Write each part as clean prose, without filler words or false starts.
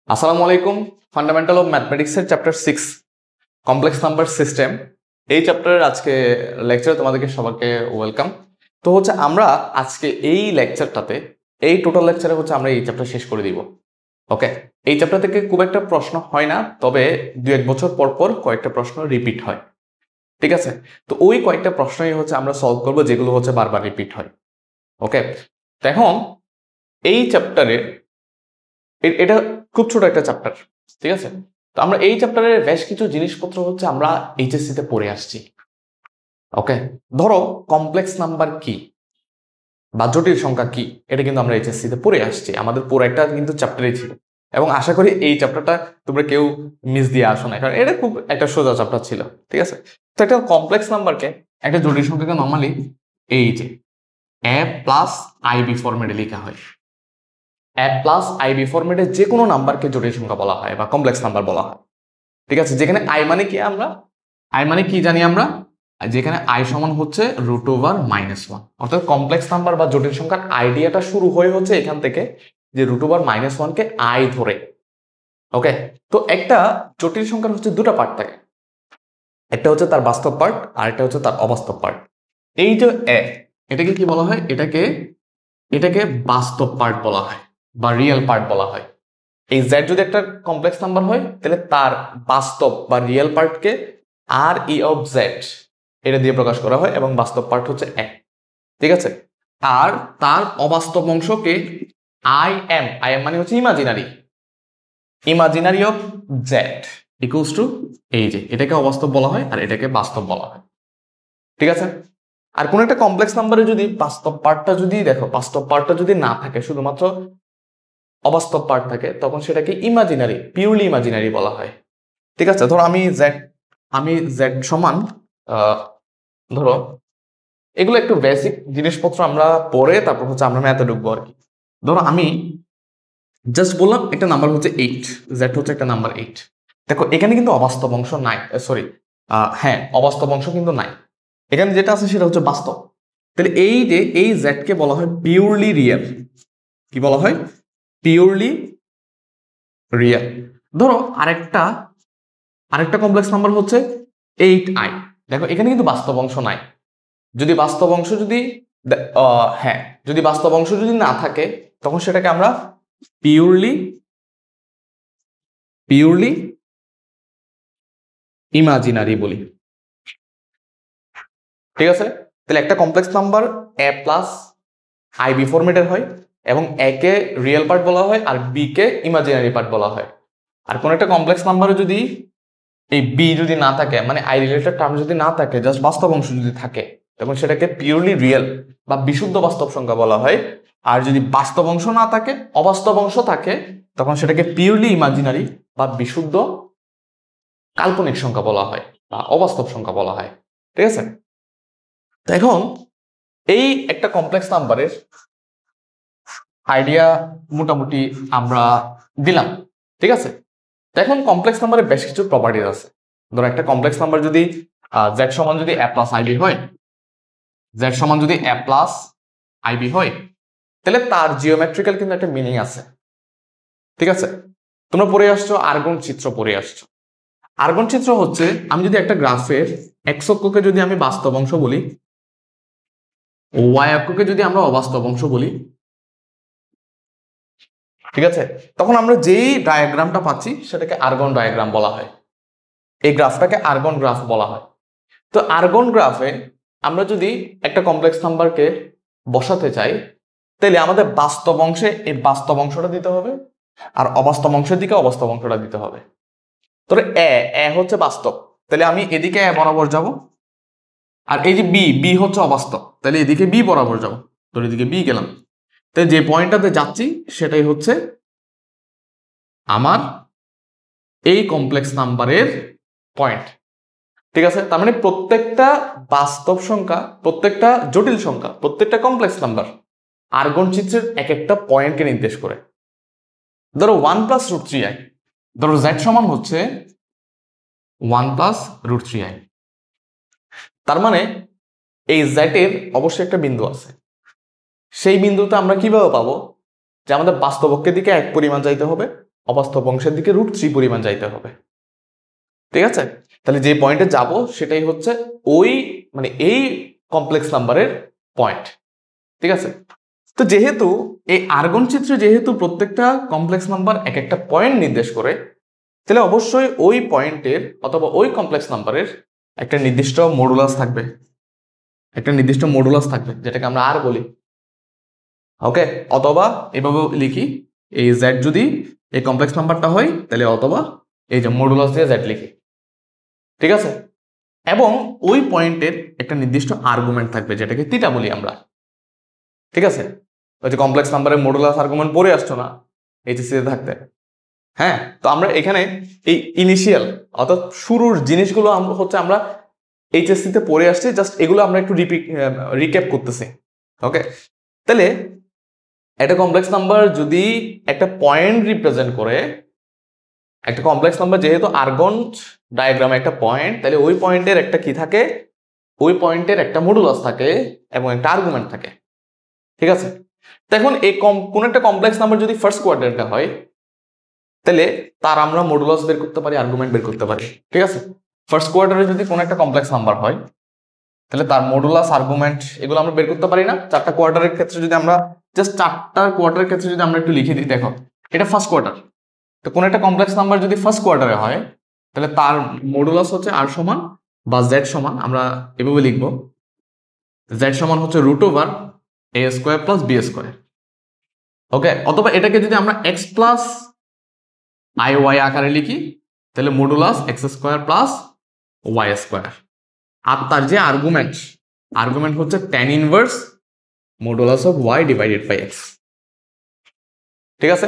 আসসালামু আলাইকুম। Fundamental of ম্যাথমেটিক্সের চ্যাপ্টার 6 কমপ্লেক্স নাম্বার সিস্টেম, এই চ্যাপ্টারের আজকে লেকচারে তোমাদেরকে সবাইকে ওয়েলকাম। তো হচ্ছে আমরা আজকে এই লেকচারটাতে, এই টোটাল লেকচারে হচ্ছে আমরা এই চ্যাপ্টার শেষ করে দিব। ওকে, এই চ্যাপ্টার থেকে খুব একটা প্রশ্ন হয় না, তবে 2-1 বছর পর পর কয়েকটা প্রশ্ন রিপিট হয়। ঠিক আছে, তো ওই কয়েকটা প্রশ্নই হচ্ছে আমরা সলভ করব যেগুলো হচ্ছে বারবার রিপিট হয়। ওকে, এখন এই চ্যাপ্টারে এটা খুব ছোট একটা চ্যাপ্টার, ঠিক আছে। তো আমরা এই চ্যাপ্টারের বেশ কিছু জিনিসপত্র হচ্ছে আমরা এইচএসসি তে পড়ে আসছি। ওকে, ধরো কমপ্লেক্স নাম্বার কি বা জটিল সংখ্যা কি, এটা কিন্তু আমরা এইচএসসি তে পড়ে আসছি, আমাদের পুরো একটা কিন্তু চ্যাপ্টারই ছিল। এবং আশা করি এই চ্যাপ্টারটা তোমরা কেউ মিস দিয়ে আসো না, কারণ এটা খুব একটা সোজা চ্যাপ্টার ছিল। ঠিক আছে, তো একটা কমপ্লেক্স নাম্বারকে, একটা জটিল সংখ্যাকে নর্মালি এই যে এ প্লাস আইবি ফরম্যাটে লেখা হয়। এ প্লাস আইবি ফরম্যাটে যে কোনো নাম্বারকে জটিল সংখ্যা বলা হয় বা কমপ্লেক্স নাম্বার বলা হয়। ঠিক আছে, যেখানে আই মানে কি, আই মানে কি জানি আমরা, যেখানে আই সমান হচ্ছে √1 অর্থাৎ কমপ্লেক্স নাম্বার বা জটিল সংখ্যার আইডিয়াটা শুরু হয়ে হচ্ছে এখান থেকে, যে √1 কে আই ধরে। ওকে, তো একটা জটিল সংখ্যার হচ্ছে দুটা পার্ট থাকে, একটা হচ্ছে তার বাস্তব পার্ট আর একটা হচ্ছে তার অবাস্তব পার্ট। এই যে এটাকে কি বলা হয়, এটাকে বাস্তব পার্ট বলা হয় বা রিয়েল পার্ট বলা হয়। এই জেড যদি একটা কমপ্লেক্স নাম্বার হয়, তাহলে তার বাস্তব বা রিয়েল পার্টকে আর ই অফ জেড এটা দিয়ে প্রকাশ করা হয়, এবং বাস্তব পার্ট হচ্ছে এক। ঠিক আছে, আর তার অবাস্তব অংশকে আই এম মানে হচ্ছে imaginary of Z equals to এই যে এটাকে অবাস্তব বলা হয় আর এটাকে বাস্তব বলা হয়। ঠিক আছে, আর কোন একটা কমপ্লেক্স নাম্বারে যদি বাস্তব পার্টটা যদি দেখো, বাস্তব পার্টটা যদি না থাকে, শুধুমাত্র অবাস্তব পার্ট থাকে, তখন সেটাকে পিওরলি ইমাজিনারি বলা হয়। ঠিক আছে, ধরো আমি জেড সমান ধরো, এগুলো একটু বেসিক জিনিসপত্র আমরা পড়ে তারপর হচ্ছে আমরা ম্যাথে ঢুকবো আর কি। ধরো আমি জাস্ট বললাম একটা নাম্বার হচ্ছে 8, জেড হচ্ছে একটা নাম্বার 8। দেখো এখানে কিন্তু অবাস্তব অংশ নাই, সরি, হ্যাঁ অবাস্তব অংশ কিন্তু নাই, এখানে যেটা আছে সেটা হচ্ছে বাস্তব। তাহলে এই যে এই জেড কে বলা হয় পিওরলি রিয়েল। কি বলা হয়? Purely real. ধরো আরেকটা কমপ্লেক্স নাম্বার হচ্ছে 8i। দেখো এখানে কিন্তু বাস্তব অংশ নাই। যদি বাস্তব অংশ যদি হ্যাঁ, যদি বাস্তব অংশ যদি না থাকে, তখন সেটাকে আমরা পিওরলি ইমাজিনারি বলি। ঠিক আছে, তাহলে একটা complex number A plus I B ফরম্যাটের হয়, এবং এ কে রিয়েল পার্ট বলা হয় আর বি কে ইমাজিনারি পার্ট বলা হয়। আর কোন একটা কমপ্লেক্স নাম্বারে যদি এই বি যদি না থাকে, মানে আই রিলেটেড টার্ম যদি না থাকে, জাস্ট বাস্তব অংশ যদি থাকে, তখন সেটাকে পিওরলি রিয়েল বা বিশুদ্ধ বাস্তব সংখ্যা বলা হয়। আর যদি বাস্তব অংশ না থাকে, অবাস্তব অংশ থাকে, তখন সেটাকে পিওরলি ইমাজিনারি বা বিশুদ্ধ কাল্পনিক সংখ্যা বলা হয় বা অবাস্তব সংখ্যা বলা হয়। ঠিক আছে, তো এখন এই একটা কমপ্লেক্স নাম্বারের আইডিয়া মোটামুটি আমরা দিলাম। ঠিক আছে, এখন কমপ্লেক্স নাম্বারের বেশ কিছু প্রপার্টিজ আছে। ধরো একটা কমপ্লেক্স নাম্বার যদি জেড সমান যদি এ প্লাস আইবি হয়, তাহলে তার জিওমেট্রিক্যাল কিন্তু একটা মিনিং আছে। ঠিক আছে, তোমরা পড়ে আসছো আর্গন চিত্র পড়ে আসছো। আর্গন চিত্র হচ্ছে, আমি যদি একটা গ্রাফের এক্স অক্ষকে যদি আমি বাস্তব অংশ বলি, ওয়াই অক্ষকে যদি আমরা অবাস্তব অংশ বলি, ঠিক আছে, তখন আমরা যেই ডায়াগ্রামটা পাচ্ছি সেটাকে আর্গন ডায়াগ্রাম বলা হয়। এই গ্রাফটাকে আর্গন গ্রাফ বলা হয়। তো আর্গন গ্রাফে আমরা যদি একটা কমপ্লেক্স নাম্বারকে বসাতে চাই, তাহলে আমাদের বাস্তব অংশে এই বাস্তব অংশটা দিতে হবে, আর অবাস্তব অংশের দিকে অবাস্তব অংশটা দিতে হবে। তোরে এ হচ্ছে বাস্তব, তাহলে আমি এদিকে এ বরাবর যাব, আর এই যে বি হচ্ছে অবাস্তব, তাহলে এদিকে বি বরাবর যাব। তোর এদিকে বি গেলাম, তাই যে পয়েন্টটাতে যাচ্ছি সেটাই হচ্ছে আমার এই কমপ্লেক্স নাম্বারের পয়েন্ট। ঠিক আছে, তার মানে প্রত্যেকটা বাস্তব সংখ্যা, প্রত্যেকটা জটিল সংখ্যা, প্রত্যেকটা কমপ্লেক্স নাম্বার আর্গন চিত্রের এক একটা পয়েন্টকে নির্দেশ করে। ধরো 1+√3i, ধরো z সমান হচ্ছে 1+√3i। তার মানে এই z এর অবশ্যই একটা বিন্দু আছে। সেই বিন্দুতে আমরা কিভাবে পাবো যে আমাদের বাস্তব অক্ষের দিকে এক পরিমাণ যাইতে হবে, অবাস্তব অংশের দিকে √3 পরিমাণ যাইতে হবে। ঠিক আছে, তাহলে যে পয়েন্টে যাব সেটাই হচ্ছে ওই মানে এই কমপ্লেক্স নাম্বারের পয়েন্ট। ঠিক আছে, তো যেহেতু এই আর্গন চিত্রে যেহেতু প্রত্যেকটা কমপ্লেক্স নাম্বার এক একটা পয়েন্ট নির্দেশ করে, তাহলে অবশ্যই ওই পয়েন্টের অথবা ওই কমপ্লেক্স নাম্বারের একটা নির্দিষ্ট মডুলাস থাকবে, যেটাকে আমরা আর বলি। ওকে, অথবা এভাবে লিখি, এই জেড যদি এই কমপ্লেক্স নাম্বারটা হয় তাহলে অথবা এই যে মডুলাস দিয়ে জেড লিখি। ঠিক আছে, এবং ওই পয়েন্টের একটা নির্দিষ্ট আর্গুমেন্ট থাকবে যেটাকে থিটা বলি আমরা। ঠিক আছে, ওই যে কমপ্লেক্স নাম্বারের মডুলাস আর্গুমেন্ট পড়ে আসছো না এইচএসসি তে থাকতে? হ্যাঁ, তো আমরা এখানে এই ইনিশিয়াল অর্থাৎ শুরুর জিনিসগুলো আমরা এইচএসসি তে পড়ে আসছি, জাস্ট এগুলো আমরা একটু রিক্যাপ করতেছি। ওকে, তাহলে একটা কমপ্লেক্স নাম্বার যদি একটা পয়েন্ট রিপ্রেজেন্ট করে, একটা কমপ্লেক্স নাম্বার যেহেতু আর্গন ডায়াগ্রামে একটা পয়েন্ট, তাহলে ওই পয়েন্টের একটা কি থাকে, ওই পয়েন্টের একটা মডুলাস থাকে এবং একটা আর্গুমেন্ট থাকে। ঠিক আছে, তো এখন এই কোন একটা কমপ্লেক্স নাম্বার যদি ফার্স্ট কোয়াড্রেন্টে হয় তাহলে তার আমরা মডুলাস বের করতে পারি, আর্গুমেন্ট বের করতে পারি। ঠিক আছে, ফার্স্ট কোয়ার্টারে যদি কোনো একটা কমপ্লেক্স নাম্বার হয় তাহলে তার মডুলাস আর্গুমেন্ট এগুলো আমরা বের করতে পারি না। চারটা কোয়ার্টারের ক্ষেত্রে যদি আমরা জাস্ট চারটা কোয়ার্টারের ক্ষেত্রে যদি আমরা একটু লিখে দিই, দেখো এটা ফার্স্ট কোয়ার্টার, তো কোনো একটা কমপ্লেক্স নাম্বার যদি ফার্স্ট কোয়ার্টারে হয় তাহলে তার মডুলাস হচ্ছে আর সমান বা জেড সমান, আমরা এভাবে লিখবো, জেড সমান হচ্ছে √a² + b²। ওকে, অথবা এটাকে যদি আমরা x + iy আকারে লিখি তাহলে মডুলাস x² + y²। আর তার যে আর্গুমেন্ট হচ্ছে tan inverse modulus of y / x। ঠিক আছে,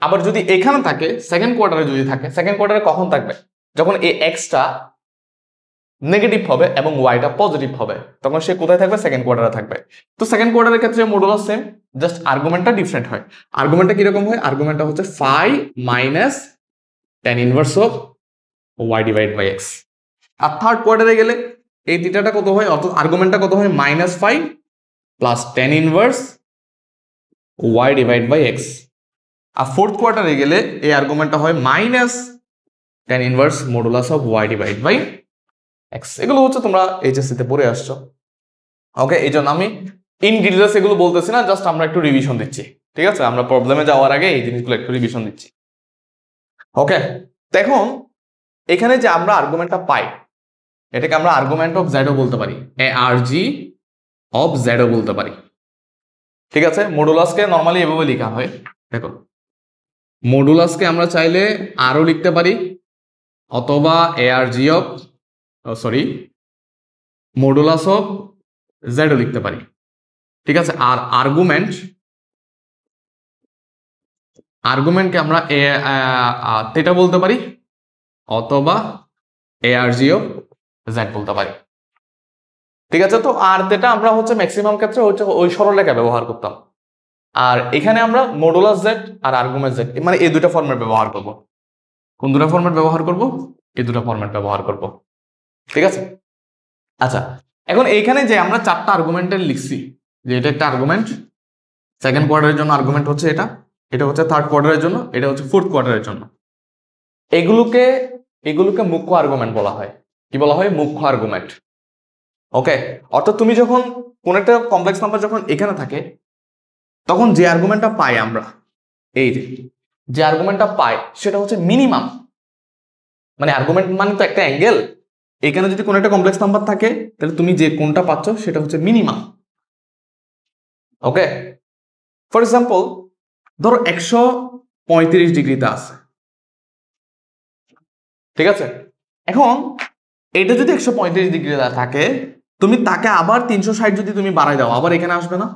আবার যদি এখানে থাকে সেকেন্ড কোয়ার্টারে, যদি থাকে সেকেন্ড কোয়ার্টারে কখন থাকবে, যখন এই এক্সটা নেগেটিভ হবে এবং ওয়াইটা পজিটিভ হবে, তখন সে কোথায় থাকবে, সেকেন্ড কোয়ার্টারে থাকবে। তো সেকেন্ড কোয়ার্টারের ক্ষেত্রে মডুলাস সেম, জাস্ট আর্গুমেন্টটা ডিফারেন্ট হয়। আর্গুমেন্টটা কিরকম হয়, আর্গুমেন্টটা হচ্ছে phi minus tan inverse of y / x। আর থার্ড কোয়ার্টারে গেলে এই থিটাটা কত হয়, অর্থাৎ আর্গুমেন্টটা কত হয়, -5 + tan ইনভার্স y / x। আর ফোর্থ কোয়ার্টারে গেলে এই আর্গুমেন্টটা হয় -tan inverse modulus of y / x। এগুলো হচ্ছে তোমরা এইচএসসি তে পড়ে আসছো। ওকে, এই জন্য আমি ইন ডিটেইলস এগুলো বলতেছি না, জাস্ট আমরা একটু রিভিশন দিচ্ছি। ঠিক আছে, আমরা প্রবলেমে যাওয়ার আগে এই জিনিসগুলো একটু রিভিশন দিচ্ছি। ওকে, তো এখন এখানে যে আমরা আর্গুমেন্টটা পাই এটাকে আমরা আর্গুমেন্ট অফ জেডও বলতে পারি, ARG অফ জেডও বলতে পারি। ঠিক আছে, মডুলাসকে নরমালি এভাবে লেখা হয়, দেখো মডুলাসকে আমরা চাইলে আরও লিখতে পারি অথবা ARG অফ মডুলাস অফ জেডও লিখতে পারি। ঠিক আছে, আর আর্গুমেন্টকে আমরা থিটা বলতে পারি অথবা ARG অফ জেড বলতে পারি। ঠিক আছে, তো আর থিটা আমরা হচ্ছে ম্যাক্সিমাম ক্ষেত্রে হচ্ছে ওই সরলরেখা ব্যবহার করতাম, আর এখানে আমরা মডুলাস জেড আর আর্গুমেন্ট জেড মানে এই দুটো ফরম্যাট ব্যবহার করব। কোন দুটো ফরম্যাট ব্যবহার করব, এই দুটো ফরম্যাট ব্যবহার করব। ঠিক আছে, আচ্ছা এখন এইখানে যে আমরা চারটা আর্গুমেন্টের লিখছি, যে এটা একটা আর্গুমেন্ট, সেকেন্ড কোয়ার্টারের জন্য আর্গুমেন্ট হচ্ছে এটা হচ্ছে থার্ড কোয়ার্টারের জন্য, এটা হচ্ছে ফোর্থ কোয়ার্টারের জন্য। এগুলোকে মুখ্য আর্গুমেন্ট বলা হয়। কি বলা হয়, মুখ্য আর্গুমেন্ট। ওকে, অর্থাৎ তুমি যখন কোন একটা কমপ্লেক্স নাম্বার যখন এখানে থাকে তখন যে আর্গুমেন্টটা পাই আমরা, এই যে আর্গুমেন্টটা পাই সেটা হচ্ছে মিনিমাম, মানে আর্গুমেন্ট মানে তো একটা অ্যাঙ্গেল। এখানে যদি কোনো একটা কমপ্লেক্স নাম্বার থাকে তাহলে তুমি যে কোনটা পাচ্ছ সেটা হচ্ছে মিনিমাম। ওকে, ফর এক্সাম্পল ধরো 135 ডিগ্রিতে আছে। ঠিক আছে, এখন এটা যদি 135 ডিগ্রিতে থাকে, তুমি তাকে আবার 360 যদি তুমি বাড়াই দাও, আবার এখানে আসবে না?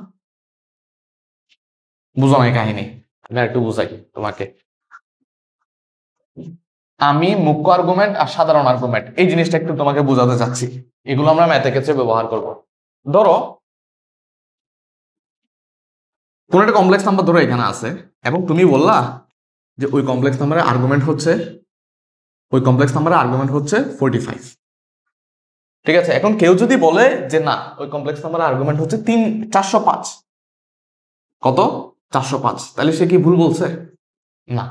বুঝো না এই কাহিনী, আমি একটু বুঝাই তোমাকে। আমি মুখ্য আর্গুমেন্ট আর সাধারণ আর্গুমেন্ট এই জিনিসটা একটু তোমাকে বোঝাতে চাচ্ছি, এগুলো আমরা ম্যাথের ক্ষেত্রে ব্যবহার করব। ধরো কোন একটা কমপ্লেক্স নাম্বার ধরো এখানে আছে এবং তুমি বললা যে ওই কমপ্লেক্স নাম্বারের আর্গুমেন্ট হচ্ছে 45। ঠিক আছে, এখন কেউ যদি বলে যে না ওই কমপ্লেক্স নাম্বারের আর্গুমেন্ট হচ্ছে 405, কত 405, তাহলে সে কি ভুল বলছে? না,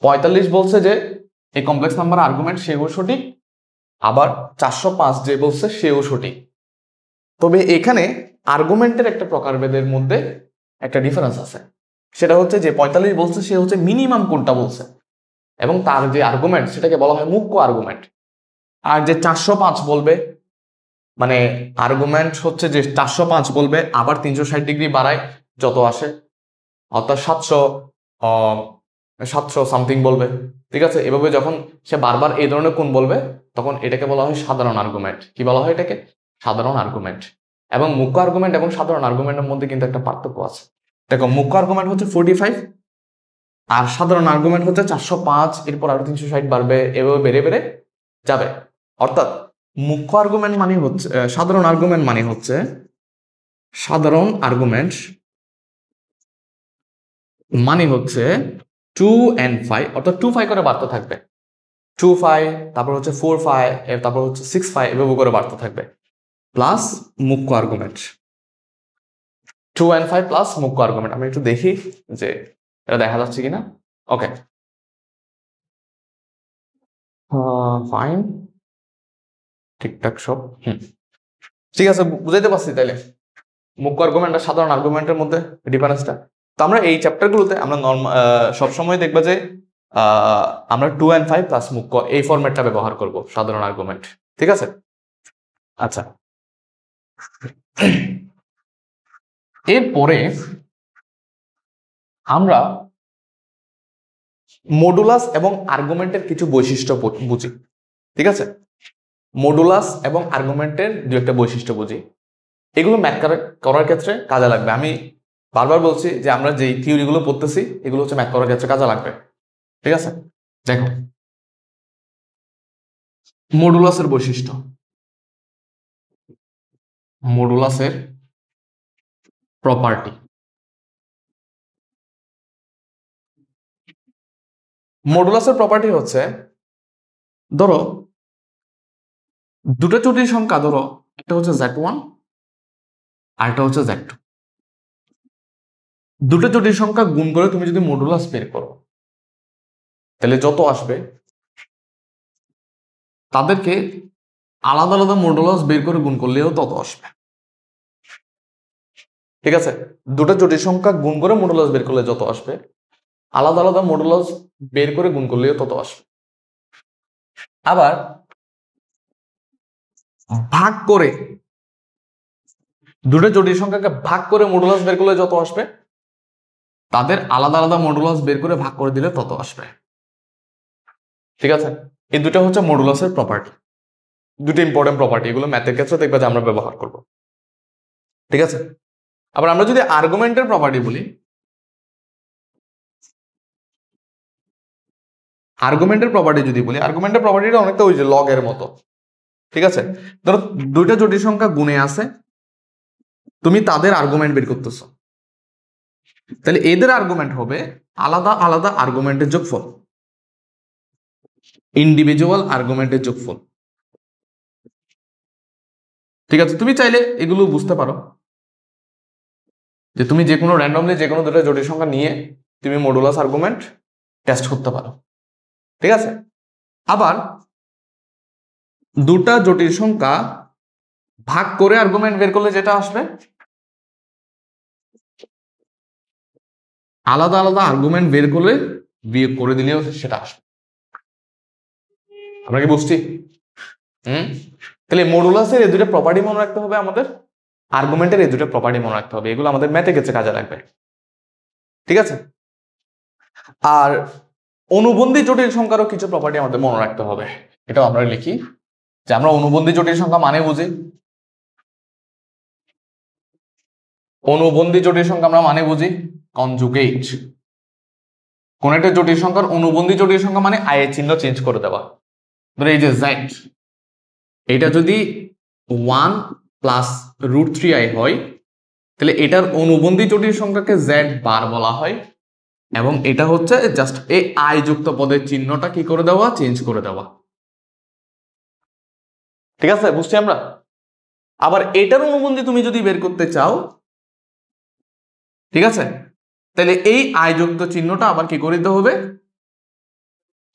45 বলছে যে এই কমপ্লেক্স নাম্বার আর্গুমেন্ট সেও সঠিক, আবার 405 যে বলছে সেও সঠিক। তবে এখানে আর্গুমেন্টের একটা প্রকারভেদের মধ্যে একটা ডিফারেন্স আছে, সেটা হচ্ছে যে 45 বলছে সে হচ্ছে মিনিমাম কোনটা বলছে, এবং তার যে আর্গুমেন্ট সেটাকে বলা হয় মুখ্য আর্গুমেন্ট। আর যে 405 বলবে, মানে আর্গুমেন্ট হচ্ছে যে 405 বলবে আবার 360 ডিগ্রি বাড়ায় যত আসে, অর্থাৎ 700 সামথিং বলবে। ঠিক আছে, এভাবে যখন সে বারবার এই ধরনের কোণ বলবে তখন এটাকে বলা হয় সাধারণ আর্গুমেন্ট। কি বলা হয় এটাকে? সাধারণ আর্গুমেন্ট। এবং মুখ্য আর্গুমেন্ট এবং সাধারণ আর্গুমেন্টের মধ্যে কিন্তু একটা পার্থক্য আছে। দেখো, মুখ্য আর্গুমেন্ট হচ্ছে 45 আর সাধারণ আর্গুমেন্ট হচ্ছে 405, এরপর আরো 360 বাড়বে, এভাবে বেড়ে বেড়ে যাবে। অর্থাৎ মুখ্য আর্গুমেন্ট মানে হচ্ছে সাধারণ আর্গুমেন্ট মানে হচ্ছে সাধারণ আর্গুমেন্ট মানে হচ্ছে 2 and 5, অর্থাৎ 2-5 করে বাড়তে থাকবে। 2-5, তারপর হচ্ছে 4-5, তারপর হচ্ছে 6-5, এভাবে করে বাড়তে থাকবে, প্লাস মুখ্য আর্গুমেন্ট। 2 and 5 প্লাস মুখ্য আর্গুমেন্ট। আমি একটু দেখি যে এটা দেখা যাচ্ছে কিনা। ওকে, ফাইন, ঠিকঠাক সব। ঠিক আছে, বুঝাইতে পারছি তাইলে মুখ্য আর্গুমেন্ট আর সাধারণ আর্গুমেন্টের মধ্যে ডিফারেন্সটা। তো আমরা এই চ্যাপ্টারগুলোতে আমরা সবসময় দেখবা যে আমরা 2 and 5 প্লাস মুখ্য এই ফরম্যাটটা ব্যবহার করব সাধারণ আর্গুমেন্ট। ঠিক আছে, আচ্ছা। এরপরে আমরা মডুলাস এবং আর্গুমেন্টের কিছু বৈশিষ্ট্য বুঝি। ঠিক আছে, মডুলাস এবং আর্গুমেন্টের দু একটা বৈশিষ্ট্য বুঝি, এগুলো ম্যাথ করার ক্ষেত্রে কাজে লাগবে। আমি বারবার বলছি যে আমরা যে থিওরিগুলো পড়তেছি এগুলো হচ্ছে ম্যাথ করার ক্ষেত্রে কাজে লাগবে। ঠিক আছে, দেখো মডুলাসের বৈশিষ্ট্য। মডুলাসের প্রপার্টি। মডুলাসের প্রপার্টি হচ্ছে, ধরো দুটো জটিল সংখ্যা, ধরো একটা হচ্ছে Z1 আর একটা হচ্ছে Z2। দুটো জটিল সংখ্যা গুণ করে তুমি যদি মডুলাস বের করো তাহলে যত আসবে তাদেরকে আলাদা আলাদা মডুলাস বের করে গুণ করলেও তত আসবে। ঠিক আছে, দুটো জটিল সংখ্যা গুণ করে মডুলাস বের করলে যত আসবে, আলাদা আলাদা মডুলাস বের করে গুণ করলেও তত আসবে। আবার ভাগ করে, দুটো জটিল সংখ্যাকে ভাগ করে মডুলাস বের করলে যত আসবে, তাদের আলাদা আলাদা মডুলাস বের করে ভাগ করে দিলে তত আসবে। ঠিক আছে, এই দুটো হচ্ছে মডুলাসের প্রপার্টি, দুটো ইম্পর্টেন্ট প্রপার্টি। এগুলো ম্যাথের ক্ষেত্রে দেখবা যে আমরা ব্যবহার করব। ঠিক আছে, আবার আমরা যদি আর্গুমেন্টের প্রপার্টি বলি, আর্গুমেন্টের প্রপার্টিটা অনেকটা ওই যে লগ এর মতো। ঠিক আছে, ধরো দুইটা জটিল সংখ্যা গুণে আছে, তুমি তাদের আর্গুমেন্ট বের করতেছো, তাহলে এদের আর্গুমেন্ট হবে আলাদা আলাদা আর্গুমেন্টের যোগফল, ইন্ডিভিজুয়াল আর্গুমেন্টের যোগফল। ঠিক আছে, তুমি চাইলে এগুলো বুঝতে পারো যে তুমি যে কোনো র্যান্ডমলি যে কোনো দুটো জটিল সংখ্যা নিয়ে তুমি মডুলাস আর্গুমেন্ট টেস্ট করতে পারো। ঠিক আছে, আবার দুটা জটিল সংখ্যা ভাগ করে আর্গুমেন্ট বের করলে যেটা আসবে, আলাদা আলাদা আর্গুমেন্ট বের করলে বিয়োগ করে দিলেও সেটা আসবে। আমরা কি বুঝছি? তাহলে মডুলাসের এই দুটো প্রপার্টি মনে রাখতে হবে, আমাদের আর্গুমেন্টের এই দুটো প্রপার্টি মনে রাখতে হবে, এগুলো আমাদের ম্যাথের ক্ষেত্রে কাজে লাগবে। ঠিক আছে, আর অনুবন্ধী জটিল সংখ্যারও কিছু প্রপার্টি আমাদের মনে রাখতে হবে, এটাও আমরা লিখি যে আমরা অনুবন্ধী জটিল সংখ্যা মানে বুঝি, অনুবন্ধী জটিল সংখ্যা আমরা মানে বুঝি কনজুগেট। কোন একটা জটিল সংখ্যার অনুবন্ধী জটিল সংখ্যা মানে আই এর চিহ্ন চেঞ্জ করে দেওয়া। ধরো এই যে z, এটা যদি 1 প্লাস √3i হয়, তাহলে এটার অনুবন্ধী জটিল সংখ্যাকে z বার বলা হয়, এবং এটা হচ্ছে জাস্ট এই আই যুক্ত পদের চিহ্নটা কি করে দেওয়া, চেঞ্জ করে দেওয়া। ঠিক আছে, বুঝছি আমরা। আবার এটার অনুবন্ধী তুমি যদি বের করতে চাও, ঠিক আছে, তাহলে এই আই যুক্ত চিহ্নটা আবার কি করে দিতে হবে,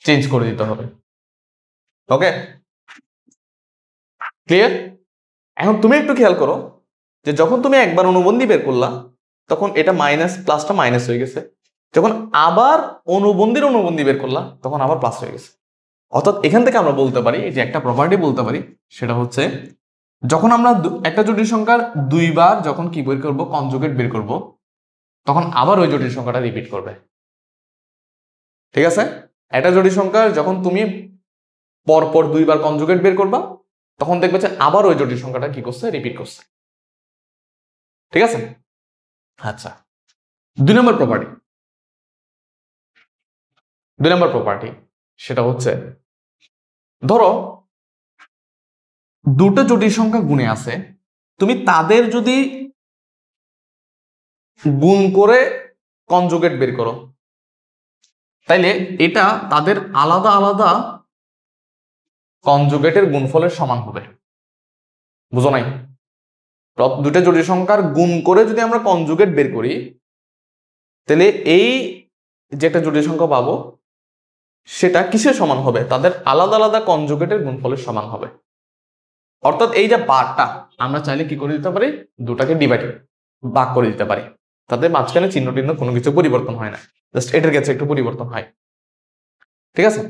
চেঞ্জ করে দিতে হবে। ওকে, ক্লিয়ার? এখন তুমি একটু খেয়াল করো যে যখন তুমি একবার অনুবন্ধী বের করলা তখন এটা মাইনাস, প্লাসটা মাইনাস হয়ে গেছে, যখন আবার অনুবন্ধী বের করলা তখন আবার প্লাস হয়ে গেছে। অর্থাৎ এখান থেকে আমরা বলতে পারি যে একটা প্রপার্টি বলতে পারি, সেটা হচ্ছে যখন আমরা একটা জটিল সংখ্যার দুইবার যখন কি বের করব, কনজুগেট বের করব, তখন আবার ওই জটিল সংখ্যাটা রিপিট করবে। ঠিক আছে? একটা জটিল সংখ্যার যখন তুমি পরপর দুইবার কনজুগেট বের করবা তখন দেখবে যে আবার ওই জটিল সংখ্যাটা কি করছে, রিপিট করছে। ঠিক আছে? আচ্ছা, 2 নম্বর প্রপার্টি সেটা হচ্ছে, ধরো দুটো জটিল সংখ্যা গুণে আছে, তুমি তাদের যদি গুণ করে কনজুগেট বের করো তাইলে এটা তাদের আলাদা আলাদা কনজুগেটের গুণফলের সমান হবে। বুঝো নাই? দুটো জটিল সংখ্যার গুণ করে যদি আমরা কনজুগেট বের করি তাহলে এই যে একটা জটিল সংখ্যা পাবো সেটা কিসের সমান হবে? তাদের আলাদা আলাদা কনজুগেটের গুণফলের সমান হবে। অর্থাৎ এই যে বারটা আমরা চাইলে কি করে দিতে পারি, দুটাকে ভাগ করে দিতে পারি, তাদের মাঝখানে চিহ্ন টিহ্ন কোনো কিছু পরিবর্তন হয় না, জাস্ট এটার কাছে একটু পরিবর্তন হয়। ঠিক আছে?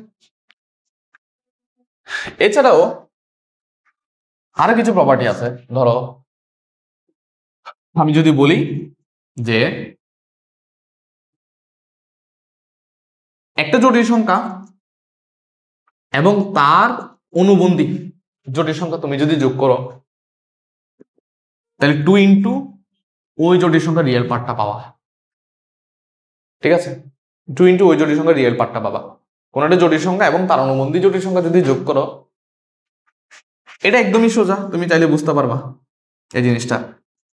এছাড়াও আরো কিছু প্রপার্টি আছে। ধরো আমি যদি বলি যে একটা জটিল সংখ্যা এবং তার অনুবন্ধী জটিল সংখ্যা তুমি যদি যোগ করো তাহলে 2 ইন্টু ওই জটিল সংখ্যা রিয়েল পার্টটা পাওয়া। ঠিক আছে? 2 ইন্টু ওই জটিল সংখ্যা রিয়েল পার্টটা পাবা। কোন একটা জটিল সংখ্যা এবং তার অনুবন্ধী জটিল সংখ্যা যদি যোগ করো, এটা একদমই সোজা, তুমি চাইলে বুঝতে পারবা এই জিনিসটা,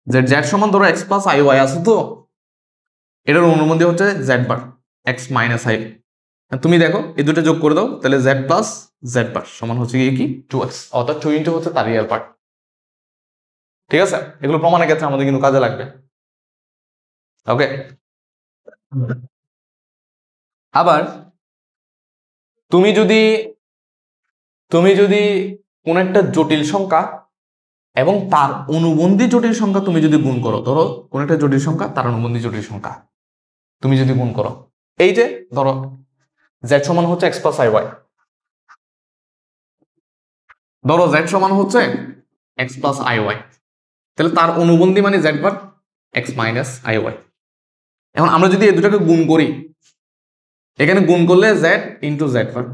যে জেড সমান ধরো এক্স প্লাস আই ওয়াই আছে, তো এটার অনুবন্ধী হচ্ছে Z bar x minus I. তুমি দেখো এই দুটো যোগ করে দাও, তাহলে জেড প্লাস জেড বার সমান হচ্ছে কি 2x, অর্থাৎ 2 ইন্টু হচ্ছে তার রিয়েল পার্ট। ঠিক আছে? এগুলো প্রমাণের ক্ষেত্রে আমাদের কিন্তু কাজে লাগবে। ওকে, আবার তুমি যদি কোন একটা জটিল সংখ্যা এবং তার অনুবন্ধী জটিল সংখ্যা তুমি যদি গুণ করো, ধরো কোন একটা জটিল সংখ্যা তার অনুবন্ধী জটিল সংখ্যা তুমি যদি গুণ করো, এই যে ধরো জেড সমান হচ্ছে এক্স প্লাস আই ওয়াই, ধরো জেড সমান হচ্ছে এক্স প্লাস আই ওয়াই, তাহলে তার অনুবন্ধী মানে z bar x minus i y. এখন আমরা যদি এই দুটাকে গুণ করি, এখানে গুণ করলে Z into Z bar,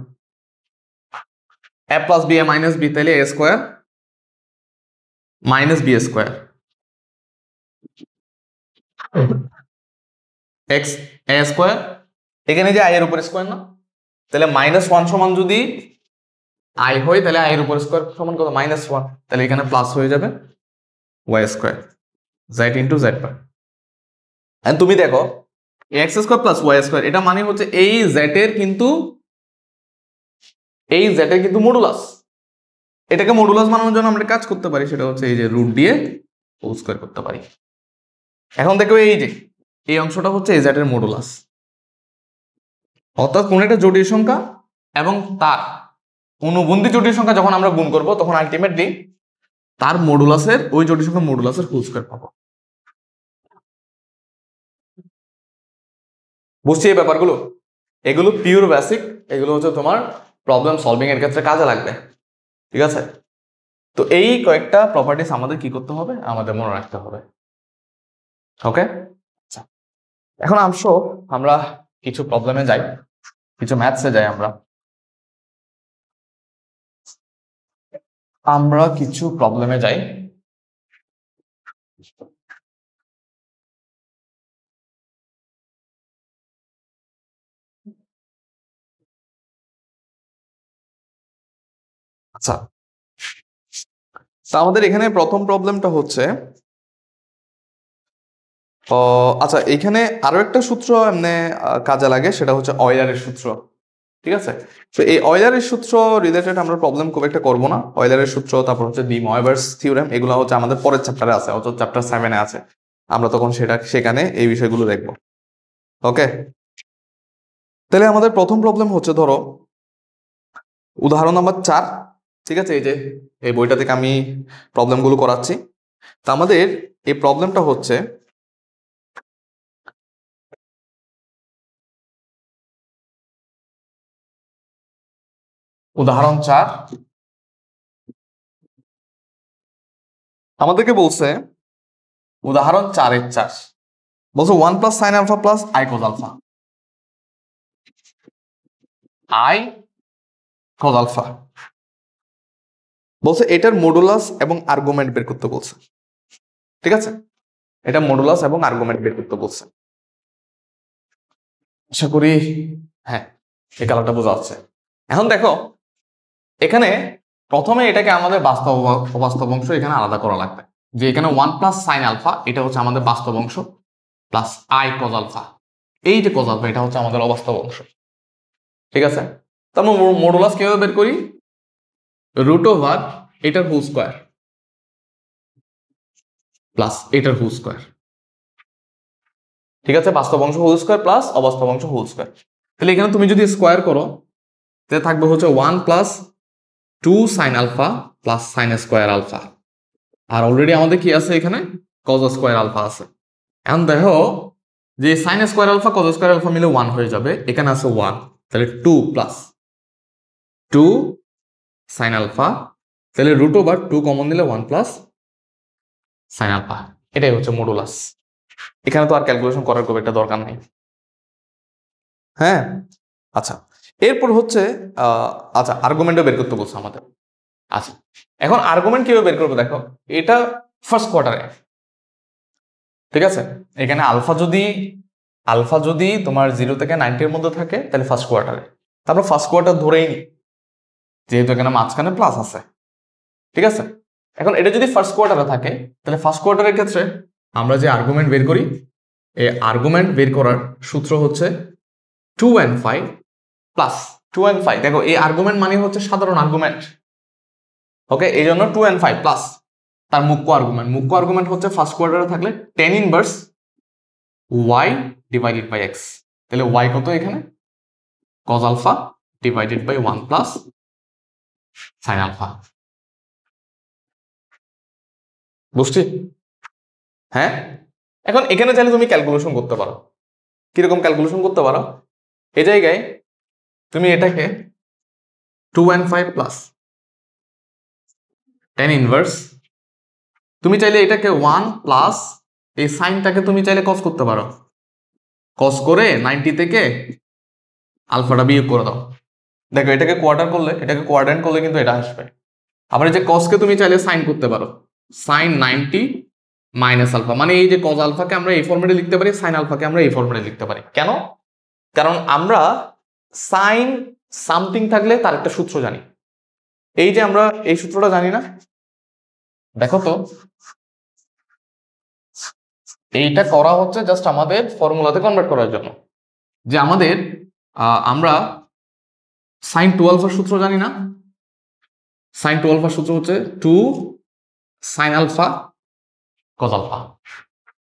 A plus B A minus B, তাহলে A square minus B square X A square, এখানে যে আই এর উপর স্কোয়ার না, তাহলে -1 সমান যদি আই হয় তাহলে আই এর উপর স্কোয়ার সমান কত, -1, তাহলে এখানে প্লাস হয়ে যাবে y square z into Z bar. And তুমি দেখো x square plus Y square, এটা মানে হচ্ছে এই জেড এর কিন্তু মডুলাস। এটাকে মডুলাস বানানোর জন্য আমরা কাজ করতে পারি, সেটা হচ্ছে এই যে রুট দিয়ে হোল স্কোয়ার করতে পারি। এখন দেখো এই যে এই অংশটা হচ্ছে এই জেড এর মডুলাস, অর্থাৎ কোন একটা জটিল সংখ্যা এবং তার অনুবন্ধী জটিল সংখ্যা যখন আমরা গুণ করব তখন আলটিমেটলি তার মডুলাসের, ওই জটিল সংখ্যা মডুলাসের হোল স্কয়ার পাবো। বুঝছি এই ব্যাপারগুলো? এগুলো পিওর বেসিক, এগুলো হচ্ছে তোমার প্রবলেম সলভিং এর ক্ষেত্রে কাজে লাগবে। ঠিক আছে? তো এই কয়েকটা প্রপার্টিস আমাদের কি করতে হবে, আমাদের মনে রাখতে হবে। ওকে, আচ্ছা, এখন আমরা কিছু প্রবলেমে যাই, কিছু ম্যাথসে যাই। আমরা কিছু প্রবলেমে যাই। আচ্ছা, আমাদের এখানে প্রথম প্রবলেমটা হচ্ছে, আচ্ছা এখানে আরো একটা সূত্র এমনি কাজে লাগে, সেটা হচ্ছে অয়লারের সূত্র। ঠিক আছে? তো এই অয়লারের সূত্র রিলেটেড আমরা প্রবলেম খুব একটা করবো না। অয়লারের সূত্র, তারপর হচ্ছে ডি ময়বার্স থিওরেম, এগুলো হচ্ছে আমাদের পরের চ্যাপ্টারে আছে, অর্থাৎ চ্যাপ্টার 7-এ আছে। আমরা তখন সেখানে এই বিষয়গুলো দেখবো। ওকে, তাহলে আমাদের প্রথম প্রবলেম হচ্ছে, ধরো উদাহরণ নাম্বার 4, ঠিক আছে, এই যে এই বইটা থেকে আমি প্রবলেমগুলো করাচ্ছি। তো আমাদের এই প্রবলেমটা হচ্ছে উদাহরণ 4। আমাদেরকে বলছে উদাহরণ 4 বলছে 1 plus sine alpha plus i cos alpha, i cos alpha বলছে এটার মডুলাস এবং আর্গুমেন্ট বের করতে বলছে। ঠিক আছে, এটা মডুলাস এবং আর্গুমেন্ট বের করতে বলছে। আশা করি হ্যাঁ এই কালারটা বোঝা যাচ্ছে। এখন দেখো এখানে প্রথমে এটাকে আমাদের বাস্তব অবাস্তব অংশ এখানে আলাদা করা লাগবে। যে এখানে 1 প্লাস সাইন আলফা এটা হচ্ছে আমাদের বাস্তব অংশ, প্লাস আই কজ আলফা, এই যে কজ আলফা এটা হচ্ছে আমাদের অবাস্তব অংশ। ঠিক আছে, তো আমরা মডুলাস কিভাবে বের করি? রুট ওভার এটার হোল স্কোয়ার প্লাস এটার হোল স্কোয়ার। ঠিক আছে, বাস্তব অংশ হোল স্কোয়ার প্লাস অবাস্তব অংশ হোল স্কোয়ার। তাহলে এখানে তুমি যদি স্কোয়ার করো তাহলে থাকবে হচ্ছে 1 plus 2 sine alpha plus sine square alpha, আর অলরেডি আমাদের কি আছে এখানে কজ স্কোয়ার আলফা আছে। এখন দেখো যে sine square alpha cos square alpha মিলে 1 হয়ে যাবে, এখানে আছে 1, তাহলে 2 প্লাস 2 সাইন আলফা, তাহলে রুট ওভার 2 কমন দিলে 1 প্লাস সাইন আলফা, এটাই হচ্ছে মডুলাস। এখানে তো আর ক্যালকুলেশন করার খুব একটা দরকার নেই। হ্যাঁ, আচ্ছা এরপর হচ্ছে আচ্ছা আর্গুমেন্টও বের করতে বলছে আমাদের। আচ্ছা এখন আর্গুমেন্ট কিভাবে বের করবো? দেখো এটা ফার্স্ট কোয়ার্টারে, ঠিক আছে, এখানে আলফা যদি তোমার 0 থেকে 90-এর মধ্যে থাকে তাহলে ফার্স্ট কোয়ার্টারে, তারপর ফার্স্ট কোয়ার্টার ধরেই নি যেহেতু এখানে মাঝখানে প্লাস আছে। ঠিক আছে, এখন এটা যদি ফার্স্ট কোয়ার্টারে থাকে তাহলে ফার্স্ট কোয়ার্টারের ক্ষেত্রে আমরা যে আর্গুমেন্ট বের করি, এই আর্গুমেন্ট বের করার সূত্র হচ্ছে 2n5 প্লাস 2n5। দেখো এই আর্গুমেন্ট মানে হচ্ছে সাধারণ আর্গুমেন্ট, ওকে, এই জন্য 2n5 প্লাস তার মুখ্য আর্গুমেন্ট হচ্ছে ফার্স্ট কোয়ার্টারে থাকলে tan inverse y divided by x। তাহলে y কত এখানে? cos alpha divided by 1 plus sin alpha. বুঝছি? হ্যাঁ, এখন এখানে চাইলে তুমি ক্যালকুলেশন করতে পারো। কিরকম ক্যালকুলেশন করতে পারো? এই জায়গায় তুমি এটাকে 2n5 প্লাস tan ইনভার্স, তুমি চাইলে এটাকে 1 প্লাস এই সাইনটাকে তুমি চাইলে কস করতে পারো, কস করে 90 থেকে আলফাটা বিয়োগ করে দাও। দেখো এটাকে কোয়ার্টার করলে, এটাকে কোয়াড্রেন্ট করলে কিন্তু এটা আসবে। আবার এই যে কসকে তুমি চাইলে সাইন করতে পারো, সাইন 90 মাইনাস আলফা, মানে এই যে কজ আলফাকে আমরা এই ফর্মেটে লিখতে পারি, সাইন আলফাকে আমরা এই ফর্মেটে লিখতে পারি। কেন? কারণ আমরা সাইন সামথিং থাকলে তার একটা সূত্র জানি। এই যে আমরা এই সূত্রটা জানি না, দেখো তো এইটা করা হচ্ছে জাস্ট আমাদের ফর্মুলাতে কনভার্ট করার জন্য। যে আমাদের আমরা সাইন 2 আলফার সূত্র জানি না, সাইন 2 আলফার সূত্র হচ্ছে 2 সাইন আলফা কজ আলফা।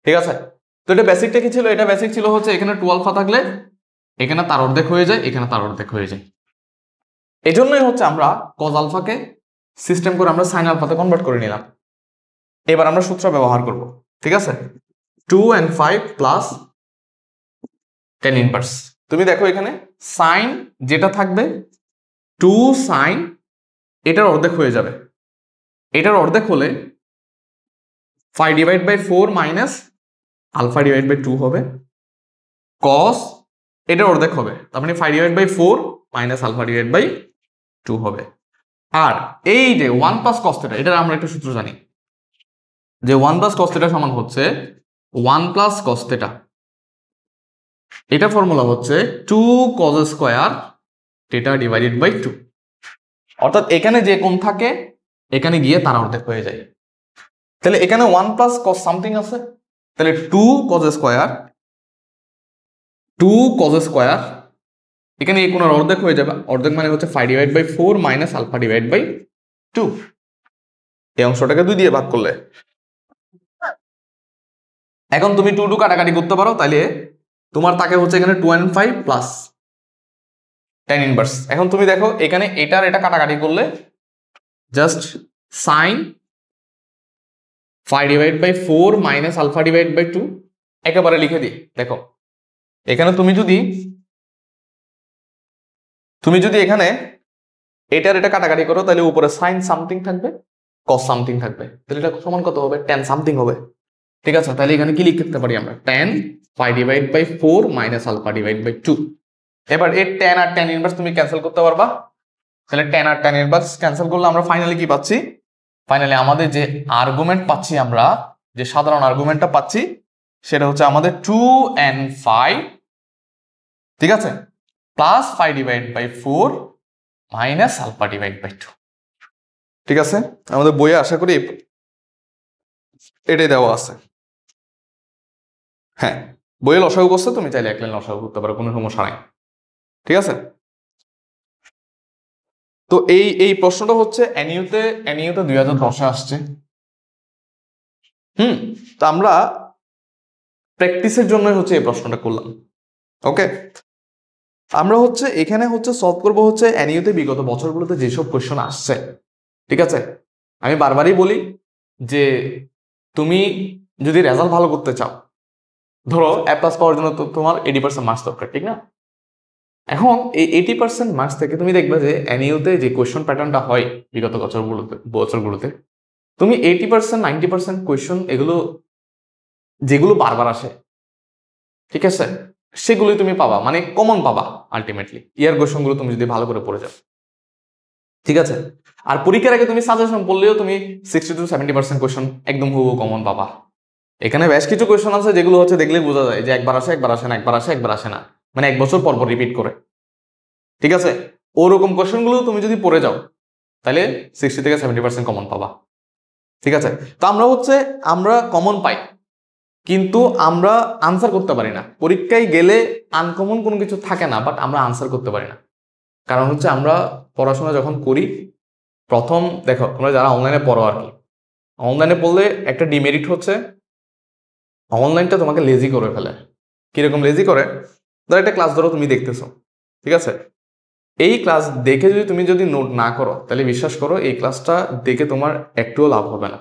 ঠিক আছে, তো এটা বেসিকটা কি ছিল? এটা বেসিক ছিল হচ্ছে এখানে 2 আলফা থাকলে এখানে তার অর্ধেক হয়ে যায়, এখানে তার অর্ধেক হয়ে যায়। এই জন্যই হচ্ছে আমরা কজ আলফাকে সিস্টেম করে আমরা সাইন আলফাতে কনভার্ট করে নিলাম। এবার আমরা সূত্র ব্যবহার করব। ঠিক আছে, 2n5 প্লাস tan ইনভার্স। তুমি দেখো এখানে সাইন যেটা থাকবে 2 সাইন এটার অর্ধেক হয়ে যাবে, এটার অর্ধেক হলে 5 divide by 4 minus alpha divide by 2 হবে, কস এটার অর্ধেক হবে, তার মানে 5 divide by 4 minus alpha divide by 2 হবে। আর এই যে 1 প্লাস কস থিটা, এটার আমরা একটা সূত্র জানি যে 1 প্লাস কস থিটা সমান হচ্ছে 1 প্লাস কস থিটা, এটা ফর্মুলা হচ্ছে 2 cos square theta divided by 2। অর্থাৎ এখানে যে কোণ থাকে এখানে গিয়ে তার অর্ধেক হয়ে যায়। তাহলে এখানে 1 প্লাস কস সামথিং আছে, তাহলে 2 কজ স্কয়ার এখানে এই কোণের অর্ধেক হয়ে যাবে, অর্ধেক মানে হচ্ছে 5 divide by 4 minus alpha divide by 2। এই অংশটাকে 2 দিয়ে ভাগ করলে এখন তুমি 2 কাটাকাটি করতে পারো, তাহলে তোমার তাকে হচ্ছে এখানে 2n5 প্লাস tan ইনভার্স। এখন তুমি দেখো এখানে এটার এটা কাটাকাটি করলে just sin phi divide by 4 minus alpha divide by 2 একেবারে লিখে দিই। দেখো এখানে তুমি যদি এখানে এটার এটা কাটাকাটি করো তাহলে উপরে sin সামথিং থাকবে, cos সামথিং থাকবে, তাহলে এটা সমান কত হবে? tan সামথিং হবে। ঠিক আছে, তাহলে এখানে কি লিখতে পারি আমরা? tan phi divide by 4 minus alpha divide by 2। এবার এই tan আর tan ইনভার্স তুমি ক্যান্সেল করতে পারবা, তাহলে tan আর tan ইনভার্স ক্যান্সেল করলে আমরা ফাইনালি কি পাচ্ছি? ফাইনালি আমাদের যে আর্গুমেন্ট পাচ্ছি, আমরা যে সাধারণ আর্গুমেন্টটা পাচ্ছি সেটা হচ্ছে আমাদের 2n phi, ঠিক আছে, plus phi divide by 4 minus alpha divide by 2। ঠিক আছে, আমাদের বইয়ে আশা করি এটাই দেওয়া আছে। হ্যাঁ, বইয়ে লসাগু করছে, তুমি চাইলে এক লাইন লসাগু করতে পারো, কোনো সমস্যা নাই। ঠিক আছে, তো এই প্রশ্নটা হচ্ছে এনইউতে 2010-এ আসছে। তো আমরা প্র্যাকটিসের জন্যই হচ্ছে এই প্রশ্নটা করলাম। ওকে, আমরা হচ্ছে এখানে হচ্ছে সলভ করব হচ্ছে এনইউতে বিগত বছরগুলোতে যেসব কোয়েশ্চন আসছে। ঠিক আছে, আমি বারবারই বলি যে তুমি যদি রেজাল্ট ভালো করতে চাও, ধরো এ প্লাস পাওয়ার জন্য তো তোমার 80% মার্কস দরকার, ঠিক না? এখন এই 80% মার্কস থেকে তুমি দেখবে যে এনইউতে যে কোয়েশ্চন প্যাটার্নটা হয় বিগত বছরগুলোতে তুমি 80% 90% কোয়েশ্চন এগুলো যেগুলো বারবার আসে, ঠিক আছে, সেগুলোই তুমি পাবা, মানে কমন পাবা আলটিমেটলি ইয়ার কোয়েশ্চনগুলো তুমি যদি ভালো করে পড়ে যাও। ঠিক আছে, আর পরীক্ষার আগে তুমি সাজেশন পড়লেও তুমি 60-70% কোয়েশ্চন একদম হুবহু কমন পাবা। এখানে বেশ কিছু কোয়েশ্চন আছে যেগুলো হচ্ছে দেখলে বোঝা যায় যে একবার আসে একবার আসে না, একবার আসে একবার আসে না, মানে 1 বছর পর পর রিপিট করে। ঠিক আছে, ওরকম কোয়েশ্চনগুলো তুমি যদি পড়ে যাও তাহলে 60-70% কমন পাবা। ঠিক আছে, তো আমরা কমন পাই কিন্তু আমরা আনসার করতে পারি না। পরীক্ষায় গেলে আনকমন কোনো কিছু থাকে না, বাট আমরা আনসার করতে পারি না। কারণ হচ্ছে আমরা পড়াশোনা যখন করি, প্রথম দেখো তোমরা যারা অনলাইনে পড়ো আর কি, অনলাইনে পড়লে একটা ডিমেরিট হচ্ছে অনলাইনটা তোমাকে লেজি করে ফেলে। কিরকম লেজি করে? ধরো একটা ক্লাস ধরো তুমি দেখতেছো, ঠিক আছে, এই ক্লাস দেখে তুমি যদি নোট না করো তাহলে বিশ্বাস করো এই ক্লাসটা দেখে তোমার একটুও লাভ হবে না।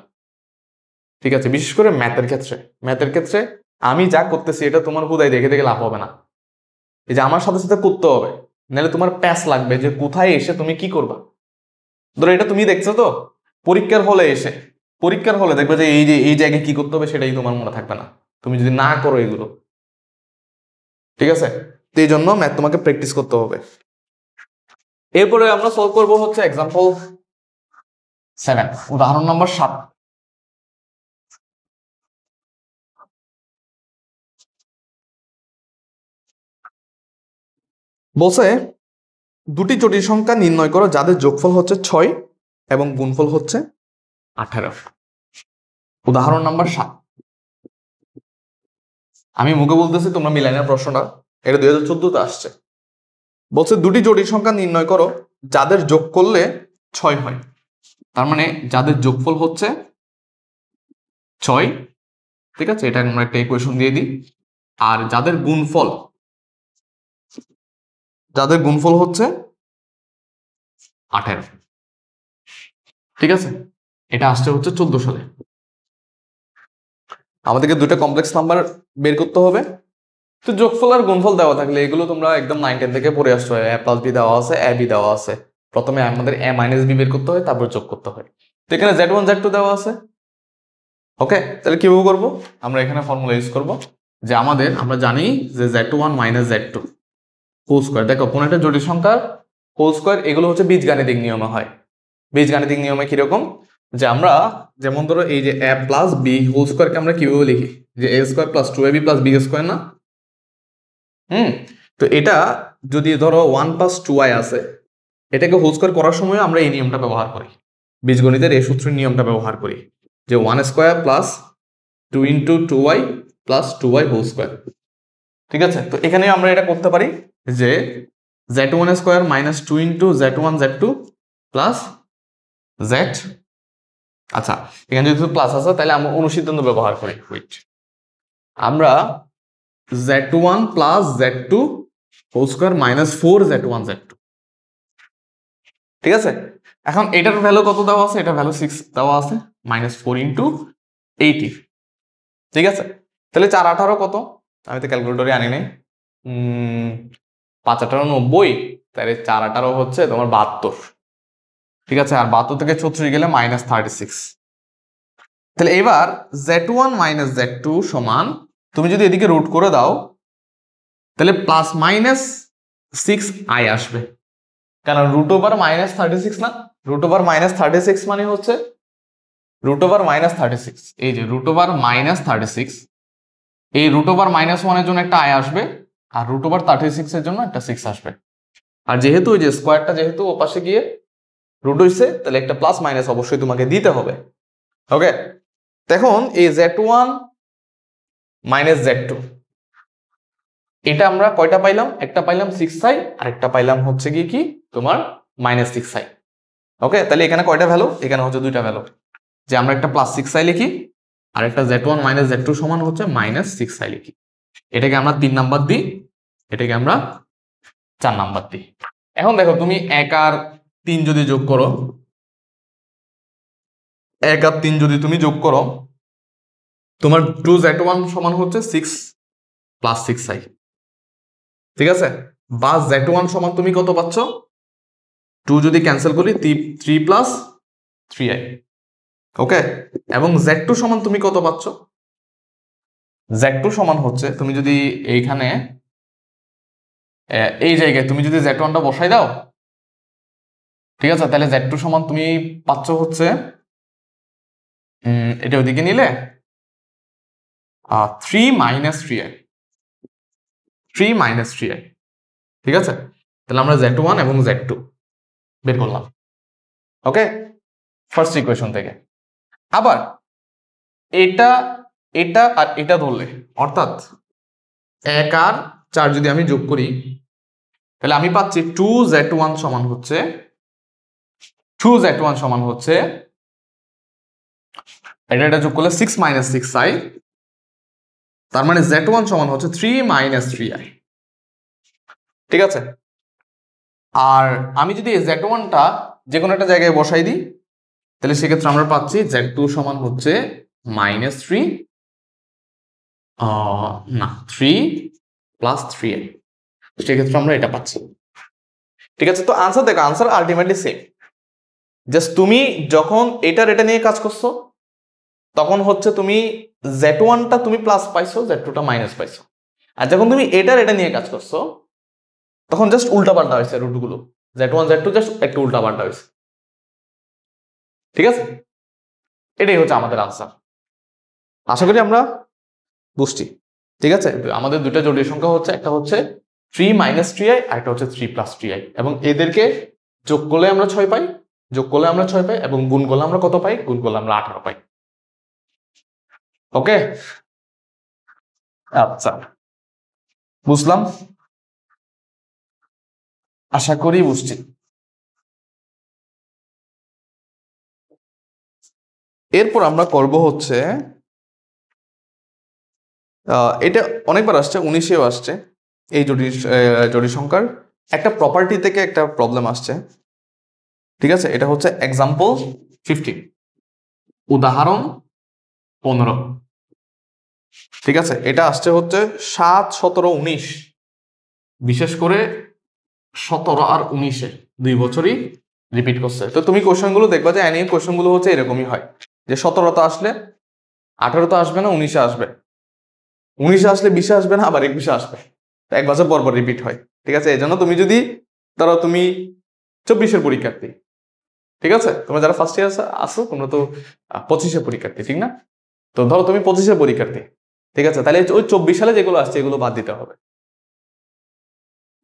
ঠিক আছে, বিশেষ করে ম্যাথের ক্ষেত্রে আমি যা করতেছি এটা তোমার হুদায় দেখে দেখে লাভ হবে না। এই যে আমার সাথে সাথে করতে হবে, নাহলে তোমার প্যাস লাগবে যে কোথায় এসে তুমি কি করবা। ধরো এটা তুমি দেখছো তো, পরীক্ষার হলে দেখবে যে এই জায়গায় কি করতে হবে সেটাই তোমার মনে থাকবে না তুমি যদি না করো এগুলো। ঠিক আছে, তো এই জন্য ম্যাথ তোমাকে প্র্যাকটিস করতে হবে। এরপরে আমরা সলভ করব হচ্ছে এক্সাম্পল 7, উদাহরণ নম্বর 7। বলছে দুটি জটিল সংখ্যা নির্ণয় করো যাদের যোগফল হচ্ছে 6 এবং গুণফল হচ্ছে 18। উদাহরণ নাম্বার 7। আমি মুখে বলতেছি, তোমরা মিলাই না প্রশ্নটা, এটা 2014-তে আসছে। বলছে দুটি জটিল সংখ্যা নির্ণয় করো যাদের যোগ করলে 6 হয়। তার মানে যাদের যোগফল হচ্ছে 6, ঠিক আছে, এটা আমরা একটা ইকুয়েশন দিয়ে দিই। আর যাদের গুণফল হচ্ছে 18। ঠিক আছে, এটা আসছে হচ্ছে 14 সালে। আমাদেরকে দুটো কমপ্লেক্স নাম্বার বের করতে হবে। তো যোগফল আর গুণফল দেওয়া থাকলে এগুলো তোমরা একদম 9-10 থেকে পড়ে আসছো। a প্লাস বি দেওয়া আছে, a বি দেওয়া আছে, প্রথমে আমাদের a মাইনাস বি বের করতে হয়, তারপর যোগ করতে হয়। তো এখানে z1 z2 দেওয়া আছে। ওকে, তাহলে কিভাবে করবো? আমরা এখানে ফর্মুলা ইউজ করব যে আমরা জানি যে z1 minus z2 whole square. দেখো কোন একটা জটিল সংখ্যার হোল স্কয়ার এগুলো হচ্ছে বীজগাণিতিক নিয়মে হয়। বীজগাণিতিক নিয়মে কিরকম? যে আমরা যেমন ধরো এই যে a প্লাস বি হোল স্কয়ারকে আমরা কিভাবে লিখি, যে a square plus 2ab plus b square না? তো এটা যদি ধরো 1 প্লাস 2i আছে, এটাকে হোল স্কয়ার করার সময় আমরা এই নিয়মটা ব্যবহার করি, বীজগণিতের এই সূত্রের নিয়মটা ব্যবহার করি, যে 1 square plus 2 into 2y plus 2y whole square. ঠিক আছে, তো এখানে আমরা এটা করতে পারি যে z1 square minus 2 into z1 z2 plus z, আচ্ছা এখানে যদি প্লাস আছে তাহলে আমরা অনুসিদ্ধান্ত ব্যবহার করি। আমরা z1 plus z2 whole square minus 4 z1 z2, ঠিক আছে, এখন এটার ভ্যালু কত দেওয়া আছে, এটা ভ্যালু 6 দেওয়া আছে, -4 × 80। ঠিক আছে, তাহলে 4×18 কত, আমি তো ক্যালকুলেটরে আনি নাই, 5×18 90, তাহলে 4×18 হচ্ছে তোমার 72। ঠিক আছে, আর 72 থেকে 36 গেলে -36। তাহলে এবার z1 - z2 সমান, তুমি যদি এদিকে রুট করে দাও তাহলে +-6i আসবে, কারণ √36 না, √36 মানে হচ্ছে √36, এই যে √36, এই √-1 এর জন্য একটা i আসবে, আর √36 এর জন্য একটা 6 আসবে। আর যেহেতু ওই যে স্কোয়ারটা যেহেতু ও পাশে গিয়ে রুট হইছে, তাহলে একটা প্লাস মাইনাস অবশ্যই তোমাকে দিতে হবে। ওকে, এখন এই z1 - z2 এটা আমরা কয়টা পাইলাম, একটা পাইলাম 6i, আর একটা পাইলাম হচ্ছে গিয়ে কি তোমার -6i। ওকে, তাহলে এখানে কয়টা ভ্যালু, এখানে হচ্ছে দুইটা ভ্যালু, যে আমরা একটা +6i লিখি, আর একটা z1 - z2 সমান হচ্ছে -6i লিখি। এটাকে আমরা 3 নাম্বার দিই, এটাকে আমরা 4 নাম্বার দিই। এখন দেখো তুমি 1 আর 3 যদি যোগ করো, 1 আর 3 যদি তুমি যোগ করো, তোমার 2z1 সমান হচ্ছে 6 + 6i। ঠিক আছে, বা z1 সমান তুমি কত পাচ্ছ, 2 যদি ক্যান্সেল করি 3 + 3i। ওকে, এবং z2 সমান তুমি কত পাচ্ছ, z2 সমান হচ্ছে তুমি যদি এইখানে এই জায়গায় তুমি যদি z1টা বসাই দাও, ঠিক আছে, তাহলে z2 সমান তুমি পাচ্ছ হচ্ছে এটা ওইদিকে নিলে 3 - 3i, 3 - 3i। ঠিক আছে, তাহলে আমরা z1 এবং z2 বের করলাম। ওকে, ফার্স্ট ইকুয়েশন থেকে। আবার এটা এটা আর এটা ধরলে, অর্থাৎ 1 আর 4 যদি আমি যোগ করি, তাহলে আমি পাচ্ছি 2z1 সমান হচ্ছে এটা যোগ করলে 6 - 6i, তার মানে z1 সমান হচ্ছে 3 - 3i। ঠিক আছে, আর আমি যদি z1টা যে কোনো একটা জায়গায় বসাই দিই, তাহলে সেক্ষেত্রে আমরা পাচ্ছি z2 সমান হচ্ছে -3 না 3 + 3i, সেক্ষেত্রে আমরা এটা পাচ্ছি। ঠিক আছে, তো আনসার দেখো, আনসার আলটিমেটলি সেম, জাস্ট তুমি যখন এটা নিয়ে কাজ করছো তখন হচ্ছে তুমি z1টা তুমি প্লাস পাইছো, z2টা মাইনাস পাইছো, আর যখন তুমি এটা নিয়ে কাজ করছো তখন জাস্ট উল্টা পাল্টা হয়েছে, রুটগুলো z1 z2 জাস্ট একটু উল্টা পাল্টা হয়েছে। ঠিক আছে, এটাই হচ্ছে আমাদের আনসার। আশা করি আমরা বুঝছি। ঠিক আছে, আমাদের দুটো জটিল সংখ্যা হচ্ছে, একটা হচ্ছে 3 - 3i, আর একটা হচ্ছে 3 + 3i, এবং এদেরকে যোগ করলে আমরা 6 পাই, এবং গুণ করলে আমরা কত পাই, গুণ করলে আমরা 18 পাই। ওকে, আচ্ছা, বুঝলাম, আশা করি বুঝছি। এরপর আমরা করব হচ্ছে এটা অনেকবার আসছে, 19-এও আসছে, এই জটিল সংখ্যার একটা প্রপার্টি থেকে একটা প্রবলেম আসছে। ঠিক আছে, এটা হচ্ছে এক্সাম্পল 15, উদাহরণ 15। ঠিক আছে, এটা আসছে হচ্ছে 7, 17, 19, বিশেষ করে 17 আর 19-এ 2 বছরই রিপিট করছে। তো তুমি কোশ্চেনগুলো দেখবা যে অ্যানি কোশ্চেনগুলো হচ্ছে এরকমই হয়, যে 17 আসলে 18 আসবে না, 19-এ আসবে, 19-এ আসলে 20-এ আসবে না, আবার 21-এ আসবে, এক বছর পর পর রিপিট হয়। ঠিক আছে, এই জন্য তুমি যদি ধরো তুমি 24-এর পরীক্ষার্থী, ঠিক আছে, তোমরা যারা ফার্স্ট ইয়ার আসো তোমরা তো 25-এর পরীক্ষার্থী, ঠিক না, তো ধরো তুমি 25-এর পরীক্ষার্থী, ঠিক আছে, তাহলে ওই 24 সালে যেগুলো আসছে এগুলো বাদ দিতে হবে।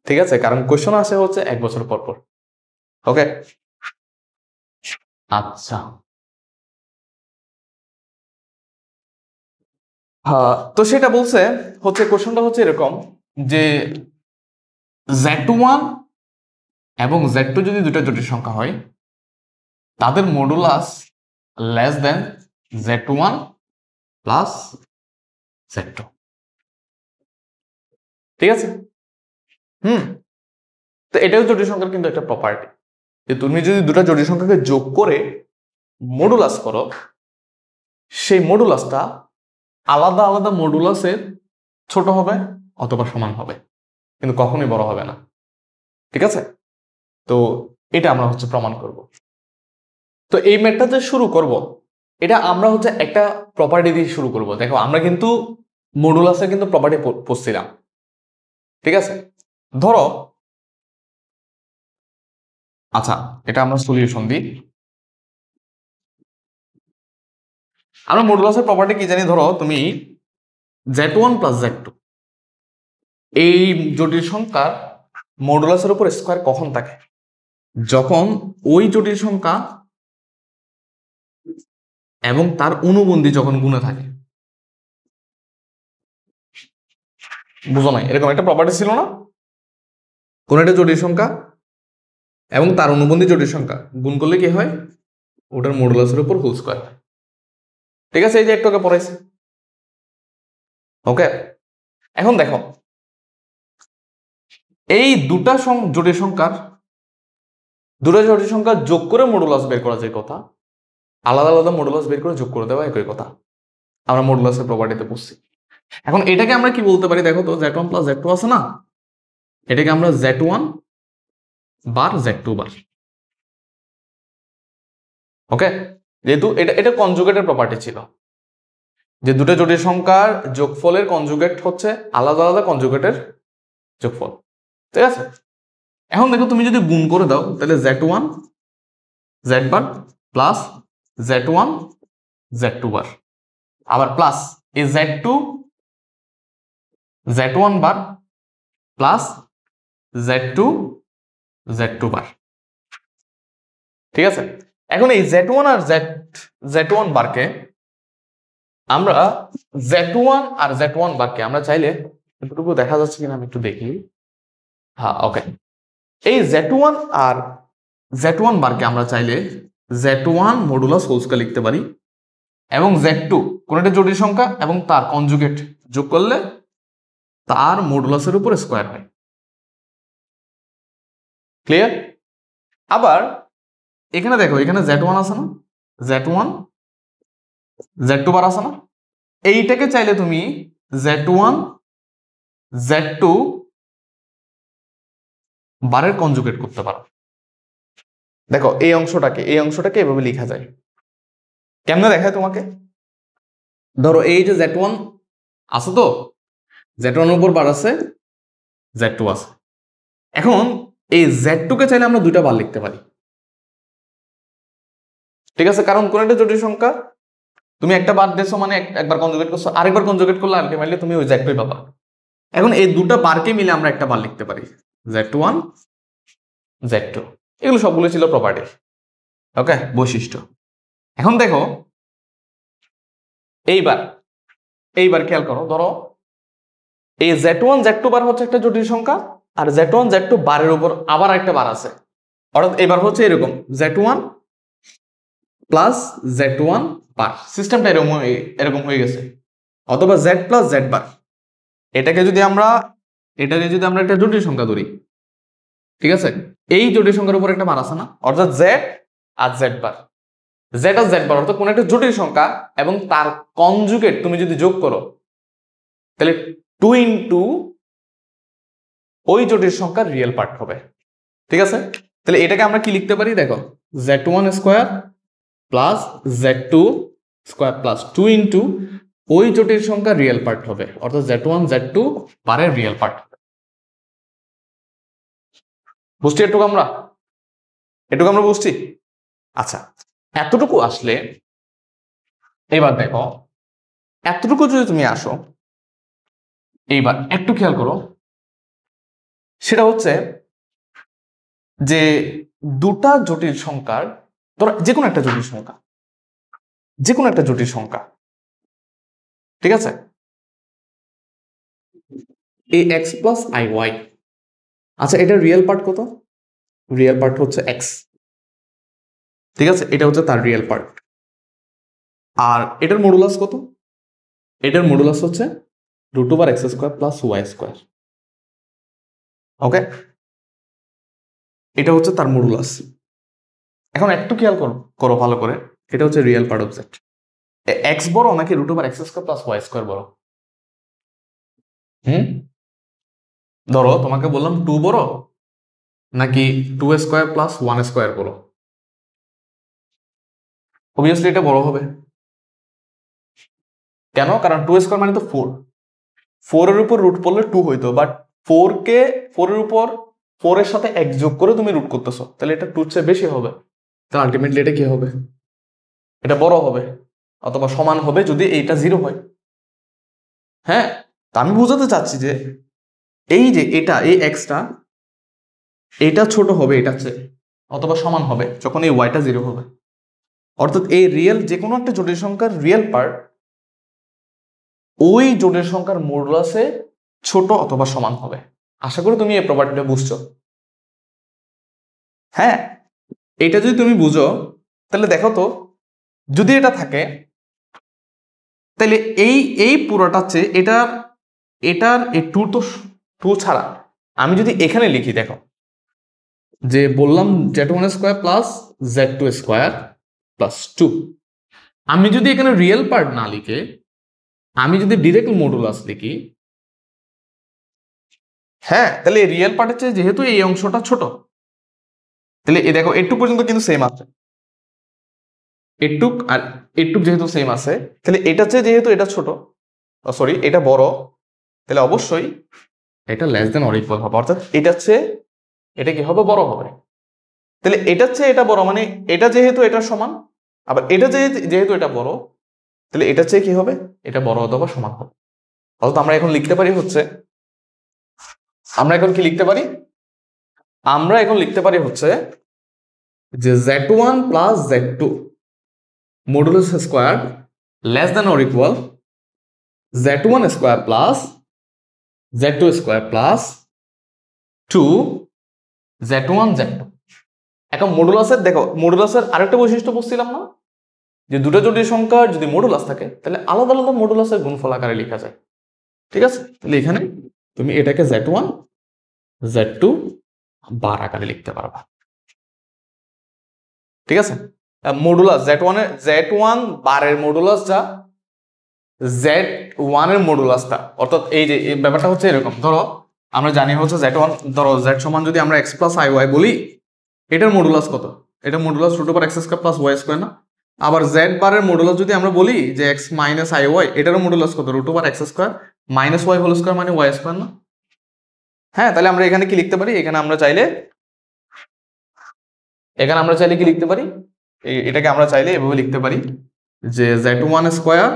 ঠিক আছে, কারণ কোশ্চেন আসে হচ্ছে 1 বছর পর পর। ওকে, আচ্ছা, হ্যাঁ, তো সেটা বলছে হচ্ছে কোশ্চেনটা হচ্ছে এরকম যে z1 এবং z2 যদি দুটো জটিল সংখ্যা হয়, তাদের modulus less than z1 plus z2। ঠিক আছে, তো এটাও জটিল সংখ্যার কিন্তু একটা প্রপার্টি। যে তুমি যদি দুটা জটিল সংখ্যাকে যোগ করে মডুলাস করো, সেই মডুলাসটা আলাদা আলাদা মডুলাসের ছোট হবে অথবা সমান হবে, কিন্তু কখনোই বড় হবে না। ঠিক আছে, তো এটা আমরা প্রমাণ করব। তো এই ম্যাথটা যে শুরু করব, এটা আমরা একটা প্রপার্টি দিয়ে শুরু করব। দেখো আমরা কিন্তু মডুলাসের কিন্তু প্রপার্টি পড়ছিলাম। ঠিক আছে, ধরো আচ্ছা এটা আমরা সলিউশন দিই। আমরা মডুলাসের প্রপার্টি কি জানি, ধরো তুমি z1 প্লাস z2 এই জটিল সংখ্যার মডুলাসের উপর স্কয়ার কখন থাকে? যখন ওই জটিল সংখ্যা এবং তার অনুবন্ধী যখন গুণে থাকে। বুঝো নাই? এরকম একটা প্রপার্টি ছিল না, কোন একটা জটিল সংখ্যা এবং তার অনুবন্ধী জটিল সংখ্যা গুণ করলে কি হয়? ওটার মডুলাসের উপর হোল স্কয়ার হয়। ঠিক আছে, এই যে একটু আগে পড়াইছি। ওকে, এখন দেখো এই দুটা জটিল সংখ্যার যোগ করে মডুলাস বের করা যায় কথা, আলাদা আলাদা মডুলাস বের করে যোগ করে দেওয়া একই কথা। আমরা মডুলাসের প্রপার্টিতে পড়ছি। এখন এটাকে আমরা কি বলতে পারি? দেখো তো z1 প্লাস z2 আছে না, এটাকে আমরা z1 বার z2 বার। ওকে, যেহেতু এটা কনজুগেটের প্রপার্টি ছিল, যে দুটো জটিল সংখ্যার যোগফলের কনজুগেট হচ্ছে আলাদা আলাদা কনজুগেটের যোগফল। ঠিক আছে, এখন দেখো তুমি যদি গুণ করে দাও তাহলে z1 z বার প্লাস z1 z2 বার, আবার প্লাস এই z1 বার প্লাস z2 বার। ঠিক আছে, এখন এই z1 আর z1 বারকে আমরা z1 আর z1 বারকে আমরা চাইলে, এতটুকু দেখা যাচ্ছে কিনা আমি একটু দেখি। হ্যাঁ, ওকে, এই z1 আর z1 বারকে আমরা চাইলে z1 মডুলাস হোল স্কয়ার লিখতে পারি, এবং z2 কোন একটা জটিল সংখ্যা এবং তার কনজুগেট যোগ করলে তার মডুলাসের উপর স্কয়ার হয়। ক্লিয়ার? আবার এখানে দেখো, এখানে z1 আছে না, z1 z2 বার আছে না, এইটাকে চাইলে তুমি z1 z2 বারের কনজুগেট করতে পারো। দেখো এই অংশটাকে এভাবে লেখা যায়। কেমনে দেখায় তোমাকে? ধরো এই যে z1 আছে, তো z1 এর উপর বার আছে, z2 আছে। এখন এই z2 কে চাইলে আমরা দুইটা বার লিখতে পারি। ঠিক আছে, কারণ কোন একটা জটিল সংখ্যা তুমি একটা বার দিয়েছো মানে একবার কনজুগেট করছো, আরেকবার কনজুগেট করলে আলটিমেটলি তুমি ওই z2 পাবা। এখন এই দুটো বারকে মিলে আমরা একটা বার লিখতে পারি, z1 z2। এগুলো সবগুলো ছিল প্রপার্টি। ওকে, বৈশিষ্ট্য। এখন দেখো এইবার খেয়াল করো, ধরো এই z1 z2 বার হচ্ছে একটা জটিল সংখ্যা, আর z1 z2 বারের উপর আবার একটা বার আছে, অর্থাৎ এবার হচ্ছে এরকম z1 প্লাস z1 বার। সিস্টেমটা এরকম হয়ে গেছে। অথবা z প্লাস z বার, এটাকে যদি আমরা একটা জটিল সংখ্যা ধরি, ঠিক আছে, এই জটিল সংখ্যার উপর একটা বার আছে না, অর্থাৎ z আর z বার, z আর z বার অর্থাৎ কোন একটা জটিল সংখ্যা এবং তার কনজুগেট তুমি যদি যোগ করো, তাহলে 2 ইন্টু ওই জটিল সংখ্যার রিয়েল পার্ট হবে। ঠিক আছে, তাহলে এটাকে আমরা কি লিখতে পারি? দেখো z1 square plus z2 square plus 2 into ওই জটিল সংখ্যার রিয়েল পার্ট হবে, অর্থাৎ z1 z2 বারের রিয়েল পার্ট হবে। বুঝছি এটুকু আমরা বুঝছি। আচ্ছা, এতটুকু আসলে এবার দেখো, এতটুকু যদি তুমি আসো, এইবার একটু খেয়াল করো, সেটা হচ্ছে যে দুটা জটিল সংখ্যার, ধরো যে কোনো একটা জটিল সংখ্যা, ঠিক আছে, এই x প্লাস আই ওয়াই, আচ্ছা এটার রিয়েল পার্ট কত? রিয়েল পার্ট হচ্ছে x। ঠিক আছে, এটা হচ্ছে তার রিয়েল পার্ট। আর এটার মডুলাস কত? এটার মডুলাস হচ্ছে √x square plus y square. Okay, এটা হচ্ছে তার মডুলাস। এখন একটু খেয়াল করো ভালো করে, এটা হচ্ছে real part of z. X বড় নাকি root over x square plus Y square বড়? ধরো তোমাকে বললাম 2 বড় নাকি 2 স্কোয়ার প্লাস 1 স্কোয়ার বড়? অবভিয়াসলি এটা বড় হবে। কেন? কারণ 2 স্কোয়ার মানে তো 4, 4 এর উপর রুট পড়লে 2 হইতো, বাট 4 এর উপর 4 এর সাথে 1 যোগ করে তুমি রুট করতেছো, তাহলে এটা 2 চেয়ে বেশি হবে। তাহলে আলটিমেটলি এটা কি হবে? এটা বড় হবে অথবা সমান হবে যদি এইটা 0 হয়। হ্যাঁ, তা আমি বোঝাতে চাচ্ছি যে এই যে এটা, এই এক্সটা, এটা ছোট হবে এটা চেয়ে, অথবা সমান হবে যখন এই ওয়াইটা 0 হবে। অর্থাৎ এই রিয়েল যে কোনো একটা জটিল সংখ্যার রিয়েল পার্ট ওই জটিল সংখ্যার মডুলাসে ছোট অথবা সমান হবে। আশা করি তুমি এই প্রপার্টিটা বুঝছো। হ্যাঁ, এটা যদি তুমি বুঝো তাহলে দেখো তো, যদি এটা থাকে তাহলে এই পুরোটা চেয়ে এটার এই টু ছাড়া আমি যদি এখানে লিখি, দেখো যে বললাম z1 square plus z2 square plus 2, আমি যদি এখানে রিয়েল পার্ট না লিখে আমি যদি ডিরেক্ট মডুলাস লিখি, হ্যাঁ, তাহলে রিয়েল পার্টের চেয়ে যেহেতু এই অংশটা ছোট, তাহলে এই দেখো এটুক পর্যন্ত কিন্তু সেম আছে, এটুক আর এটুক যেহেতু সেম আছে, তাহলে এটা চেয়ে যেহেতু এটা ছোট, সরি এটা বড়, তাহলে অবশ্যই এটা লেস দেন অর ইকুয়াল হবে। অর্থাৎ এটার চেয়ে এটা কি হবে? বড় হবে। তাহলে এটার চেয়ে এটা বড় মানে এটা যেহেতু এটা সমান, আবার এটা যেহেতু এটা বড়, তাহলে এটার চেয়ে কি হবে? এটা বড় অথবা সমান হবে। অর্থাৎ আমরা এখন লিখতে পারি হচ্ছে, আমরা এখন কি লিখতে পারি? আমরা এখন লিখতে পারি হচ্ছে যে z1 plus z2 modulus square less than or equal z1 square plus z2 square plus 2 z1 z2। এখন মডুলাসের দেখো, মডুলাসের আরেকটা বৈশিষ্ট্য বলছিলাম না, যে দুটো জটিল সংখ্যার যদি মডুলাস থাকে তাহলে আলাদা আলাদা মডুলাসের গুণফল আকারে লেখা যায়। ঠিক আছে, তাহলে এখানে তুমি এটাকে z1 z2 বার আকারে লিখতে পারবা। ঠিক আছে, মডুলাস z1 বারের মডুলাস যা z1 এর মডুলাসটা, অর্থাৎ এই যে এই ব্যাপারটা হচ্ছে এরকম। ধরো আমরা জানি হচ্ছে z1, ধরো z সমান যদি আমরা x প্লাস আই ওয়াই বলি, এটার মডুলাস কত? এটা modulus root over x square plus Y square না? আবার z বারের মডুলাস যদি আমরা বলি যে x মাইনাস আই ওয়াই, এটারও মডুলাস কত? Root over x square minus y whole square মানে ওয়াই স্কোয়ার না? হ্যাঁ, তাহলে আমরা এখানে কি লিখতে পারি? এখানে আমরা চাইলে কি লিখতে পারি? এটাকে আমরা চাইলে এভাবে লিখতে পারি যে z1 square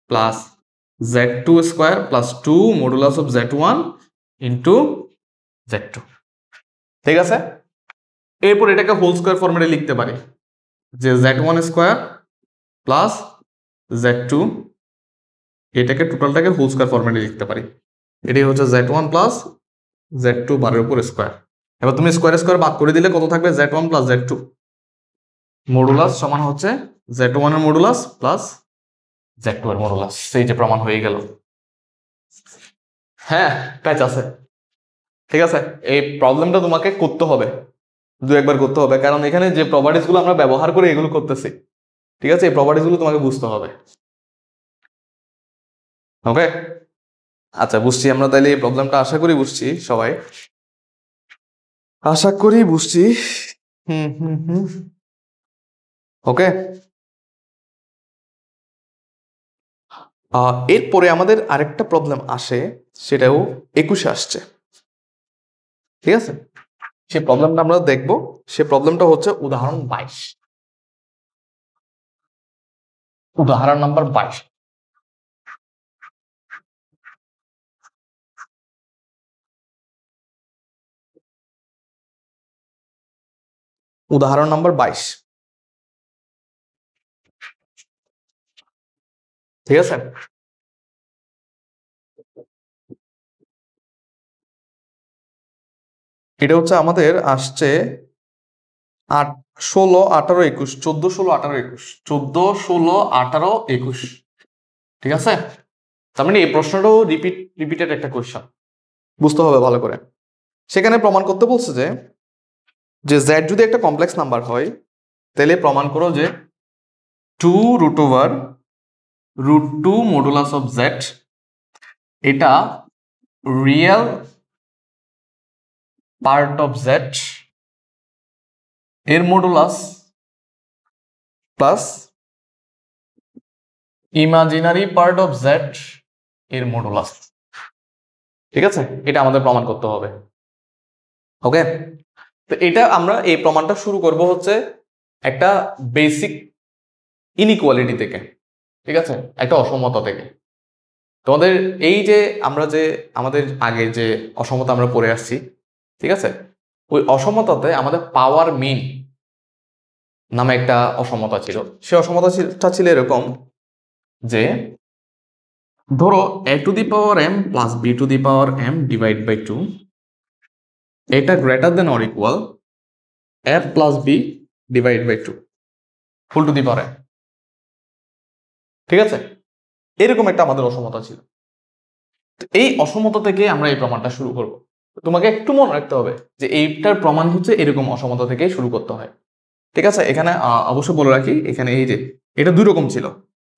plus z2 square plus 2 modulus of z1 into z2। ঠিক আছে, এরপর এটাকে হোল স্কোয়ার ফর্মেটে লিখতে পারি যে z1 স্কোয়ার প্লাস z2, এটাকে টোটালটাকে হোল স্কোয়ার ফর্মেটে লিখতে পারি। এটাই হচ্ছে z1 প্লাস z2 বারের উপর স্কোয়ার। এবার তুমি স্কোয়ার বাদ করে দিলে কত থাকবে? z1 প্লাস z2 মডুলাস সমান হচ্ছে z1 এর মডুলাস প্লাস z2 এর মডুলাস। সেই যে প্রমাণ হয়ে গেল। হ্যাঁ, প্যাচ আছে। ঠিক আছে, এই প্রবলেমটা তোমাকে করতে হবে, দু একবার করতে হবে, কারণ এখানে যে প্রপার্টিস গুলো আমরা ব্যবহার করে এগুলো করতেছি। ঠিক আছে, এই প্রপার্টিস গুলো তোমাকে বুঝতে হবে। ওকে, আচ্ছা বুঝছি আমরা, তাহলে এই প্রবলেমটা আশা করি বুঝছি সবাই, আশা করি বুঝছি। ওকে, এরপরে আমাদের আরেকটা প্রবলেম আসে, সেটাও 21-এ আসছে। ঠিক আছে, সেই প্রবলেমটা আমরা দেখব। সে প্রবলেমটা হচ্ছে উদাহরণ 22, উদাহরণ নাম্বার 22। উদাহরণ নাম্বার 22। ঠিক আছে, এটা হচ্ছে আমাদের আসছে 16, 18, 21, 14, 16, 18, 21, 14, 16, 18, 21। ঠিক আছে, তার মানে এই প্রশ্নটাও রিপিটেড একটা কোয়েশ্চেন, বুঝতে হবে ভালো করে। সেখানে প্রমাণ করতে বলছে যে z যদি একটা কমপ্লেক্স নাম্বার হয় তাহলে প্রমাণ করো যে 2√2 মডুলাস অফ জেড এটা রিয়েল পার্ট অফ জেড এর modulus plus imaginary part of Z এর মডুলাস। ঠিক আছে, এটা আমাদের প্রমাণ করতে হবে। ওকে, তো এটা আমরা এই প্রমাণটা শুরু করব হচ্ছে একটা বেসিক ইনইকুয়ালিটি থেকে। ঠিক আছে, একটা অসমতা থেকে। তোমাদের এই যে আমরা যে আমাদের আগে যে অসমতা আমরা পড়ে আসছি, ঠিক আছে, ওই অসমতাতে আমাদের পাওয়ার মিন নামে একটা অসমতা ছিল। সে অসমতাটা ছিল এরকম যে ধরো a⁴m plus b⁴m divide by 2 এটা greater than or equal a plus b divide by 2 full to the power m। ঠিক আছে, এরকম একটা আমাদের অসমতা ছিল। এই অসমতা থেকে আমরা এই প্রমাণটা শুরু করব। তোমাকে একটু মনে রাখতে হবে যে এইটার প্রমাণ হচ্ছে এরকম অসমতা থেকে শুরু করতে হয়। ঠিক আছে, এখানে অবশ্য বলে রাখি, এখানে এই যে এটা দুই রকম ছিল।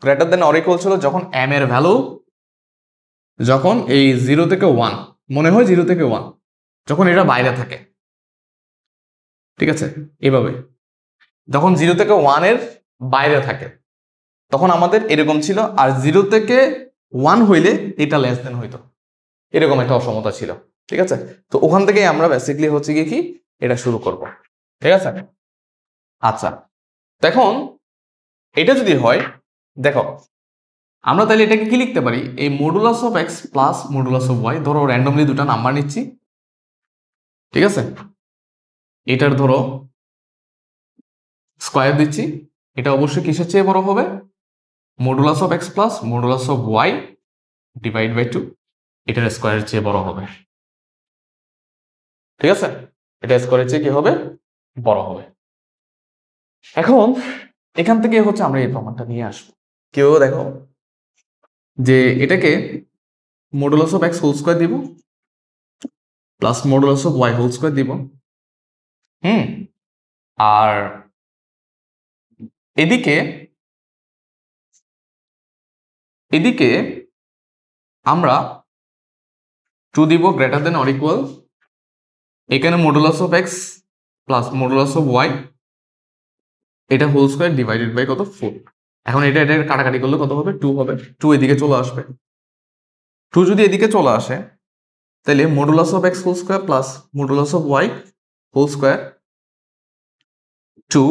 গ্রেটার দেন অর ইকুয়াল ছিল যখন m এর ভ্যালু যখন এই 0 থেকে 1 মনে হয় 0 থেকে 1 যখন এটা বাইরে থাকে। ঠিক আছে, এভাবে যখন 0 থেকে 1 এর বাইরে থাকে তখন আমাদের এরকম ছিল, আর 0 থেকে 1 হইলে এটা লেস দেন হইতো, এরকম একটা অসমতা ছিল। ঠিক আছে, তো ওখান থেকে আমরা বেসিক্যালি হচ্ছে কি এটা শুরু করব। ঠিক আছে, আচ্ছা, এখন এটা যদি হয়, দেখো আমরা তাহলে এটাকে কি লিখতে পারি, এই modulus of x plus modulus of y, ধরো র্যান্ডমলি দুটো নাম্বার নিচ্ছি। ঠিক আছে, এটার ধরো স্কোয়ার দিচ্ছি, এটা অবশ্যই কিসের চেয়ে বড় হবে, modulus of x plus modulus of y divide by 2 এটার স্কোয়ারের চেয়ে বড় হবে। ঠিক আছে, এটা স্কোয়ারের চেয়ে কি হবে, বড় হবে। এখন এখান থেকে হচ্ছে আমরা এই প্রমাণটা নিয়ে আসবো। কেউ দেখো যে এটাকে modulus of x whole square দিব plus modulus of Y whole square দিব। আর এদিকে এদিকে আমরা 2 দিব গ্রেটার দেন অর ইকুয়াল, এখানে modulus of x plus modulus of Y এটা হোল স্কোয়ার ডিভাইডেড বাই কত 4। এখন এটা কাটাকাটি করলে কত হবে, 2 হবে। 2 এদিকে চলে আসবে। 2 যদি এদিকে চলে আসে তাহলে modulus of x whole square plus modulus of Y whole square 2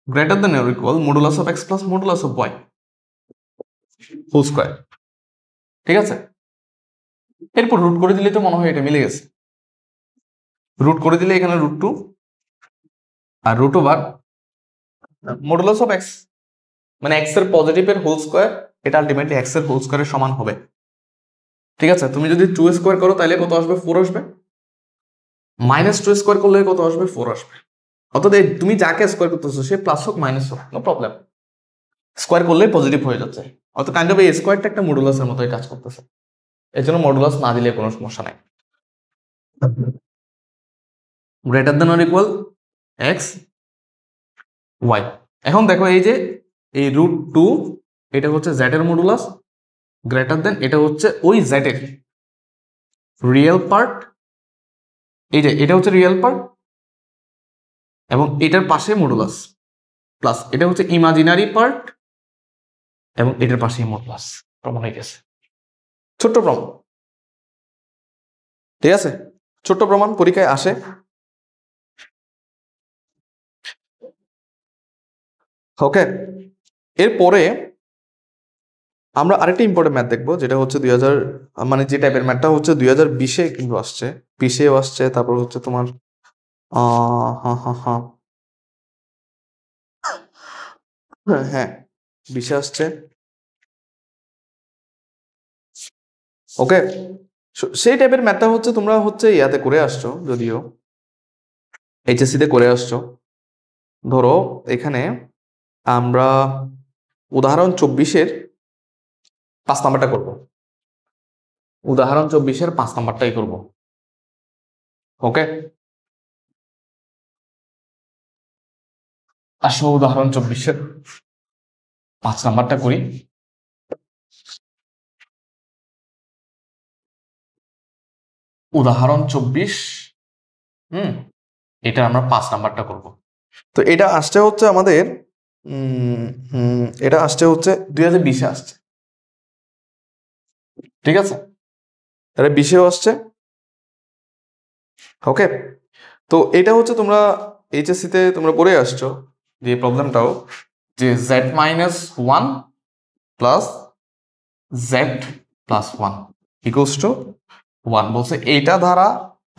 greater than or equal modulus of x plus modulus of Y whole square. ঠিক আছে, এরপর রুট করে দিলে তো মনে হয় এটা মিলে গেছে। রুট করে দিলে এখানে √2 আর root over modulus of X, মানে এক্স এর পজিটিভের হোল স্কোয়ার, এটা আলটিমেটলি এক্স এর হোল স্কোয়ারের সমান হবে। ঠিক আছে, তুমি যদি 2 স্কোয়ার করো তাহলে কত আসবে, 4 আসবে। -2 স্কোয়ার করলে কত আসবে, 4 আসবে। অর্থাৎ তুমি যাকে স্কোয়ার করতেছো সে প্লাস হোক মাইনাস হোক নো প্রবলেম, স্কোয়ার করলে পজিটিভ হয়ে যাচ্ছে। অর্থাৎ কাইন্ড অফ এই স্কোয়ারটা একটা মডুলাসের মতোই কাজ করতেছে। এর জন্য মডুলাস না দিলে কোনো সমস্যা নাই। Greater than or equal x y. এখন দেখো এই যে এই √2 এটা হচ্ছে জেড এর মডুলাস, গ্রেটার দেন এটা হচ্ছে ওই জেড এর রিয়েল পার্ট, এই যে এটা হচ্ছে রিয়েল পার্ট এবং এটার পাশে মডুলাস, প্লাস এটা হচ্ছে ইমাজিনারি পার্ট এবং এটার পাশে মডুলাস। প্রমাণ হয়ে গেছে, ছোট্ট প্রমাণ। ঠিক আছে, ছোট্ট প্রমাণ পরীক্ষায় আসে। ওকে, এরপরে আমরা আরেকটা ইম্পর্টেন্ট ম্যাথ দেখবো, যেটা হচ্ছে 2000, মানে যে টাইপের ম্যাথটা হচ্ছে 2020-এ কিন্তু আসছে, 20-এও আসছে, তারপর হচ্ছে তোমার হ্যাঁ 20-এ আসছে। ওকে, সেই টাইপের ম্যাথটা হচ্ছে তোমরা হচ্ছে ইয়াতে করে আসছো, যদিও এইচএসসিতে করে আসছো। ধরো এখানে আমরা উদাহরণ 24-এর 5 নাম্বারটা করব, উদাহরণ 24-এর 5 নাম্বারটাই করব। ওকে, আসো উদাহরণ 24-এর 5 নাম্বারটা করি। উদাহরণ 24, এটা আমরা 5 নাম্বারটা করব। তো এটা আসছে হচ্ছে আমাদের এটা আসছে হচ্ছে 2020-এ আসছে, ঠিক আছে? এটা 20-এও আসছে। ওকে, তো এটা হচ্ছে তোমরা এইচএসসিতে তোমরা পড়ে আসছো যে প্রবলেমটাও, যে z-1 plus z+1 equals to 1 বলছে এইটা দ্বারা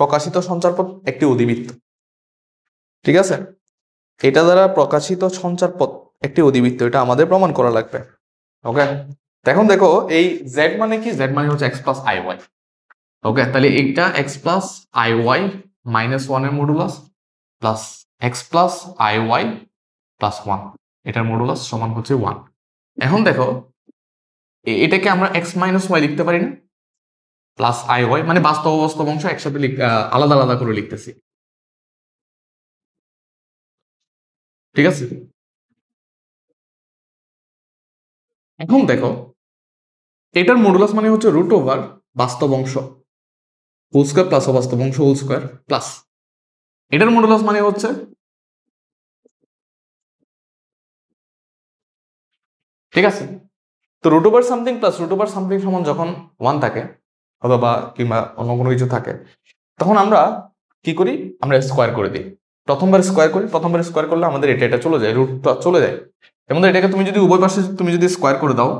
প্রকাশিত সঞ্চারপথ একটি অধিবৃত্ত, ঠিক আছে? এটা দ্বারা প্রকাশিত সঞ্চারপথ একটি অধিবৃত্ত, এটা আমাদের প্রমাণ করা লাগবে। ওকে, এখন দেখো এই z মানে কি? z মানে হচ্ছে x প্লাস iy। ওকে, তাহলে এইটা x প্লাস iy -1 এর modulus plus x plus iy plus 1, এটার মডুলাস সমান হচ্ছে 1। এখন দেখো এটাকে আমরা x মাইনাস y লিখতে পারি না? প্লাস iy মানে বাস্তব অবাস্তব অংশ একসাথে আলাদা আলাদা করে লিখতেছি, ঠিক আছে? এখন দেখো এটার মডুলাস মানে হচ্ছে রুট ওভার বাস্তব অংশ হোল স্কয়ার প্লাস অবাস্তব অংশ হোল স্কয়ার প্লাস এটার মডুলাস মানে হচ্ছে, ঠিক আছে? তো root over something plus root over something সমান যখন 1 থাকে অথবা কিংবা অন্য কোনো কিছু থাকে, তখন আমরা কি করি? আমরা স্কোয়ার করে দিই। প্রথমবার স্কোয়ার করি, প্রথমবার স্কোয়ার করলে আমাদের এটা চলে যায়, রুটটা চলে যায়। এবং এটাকে তুমি যদি উভয় পাশে তুমি যদি স্কোয়ার করে দাও,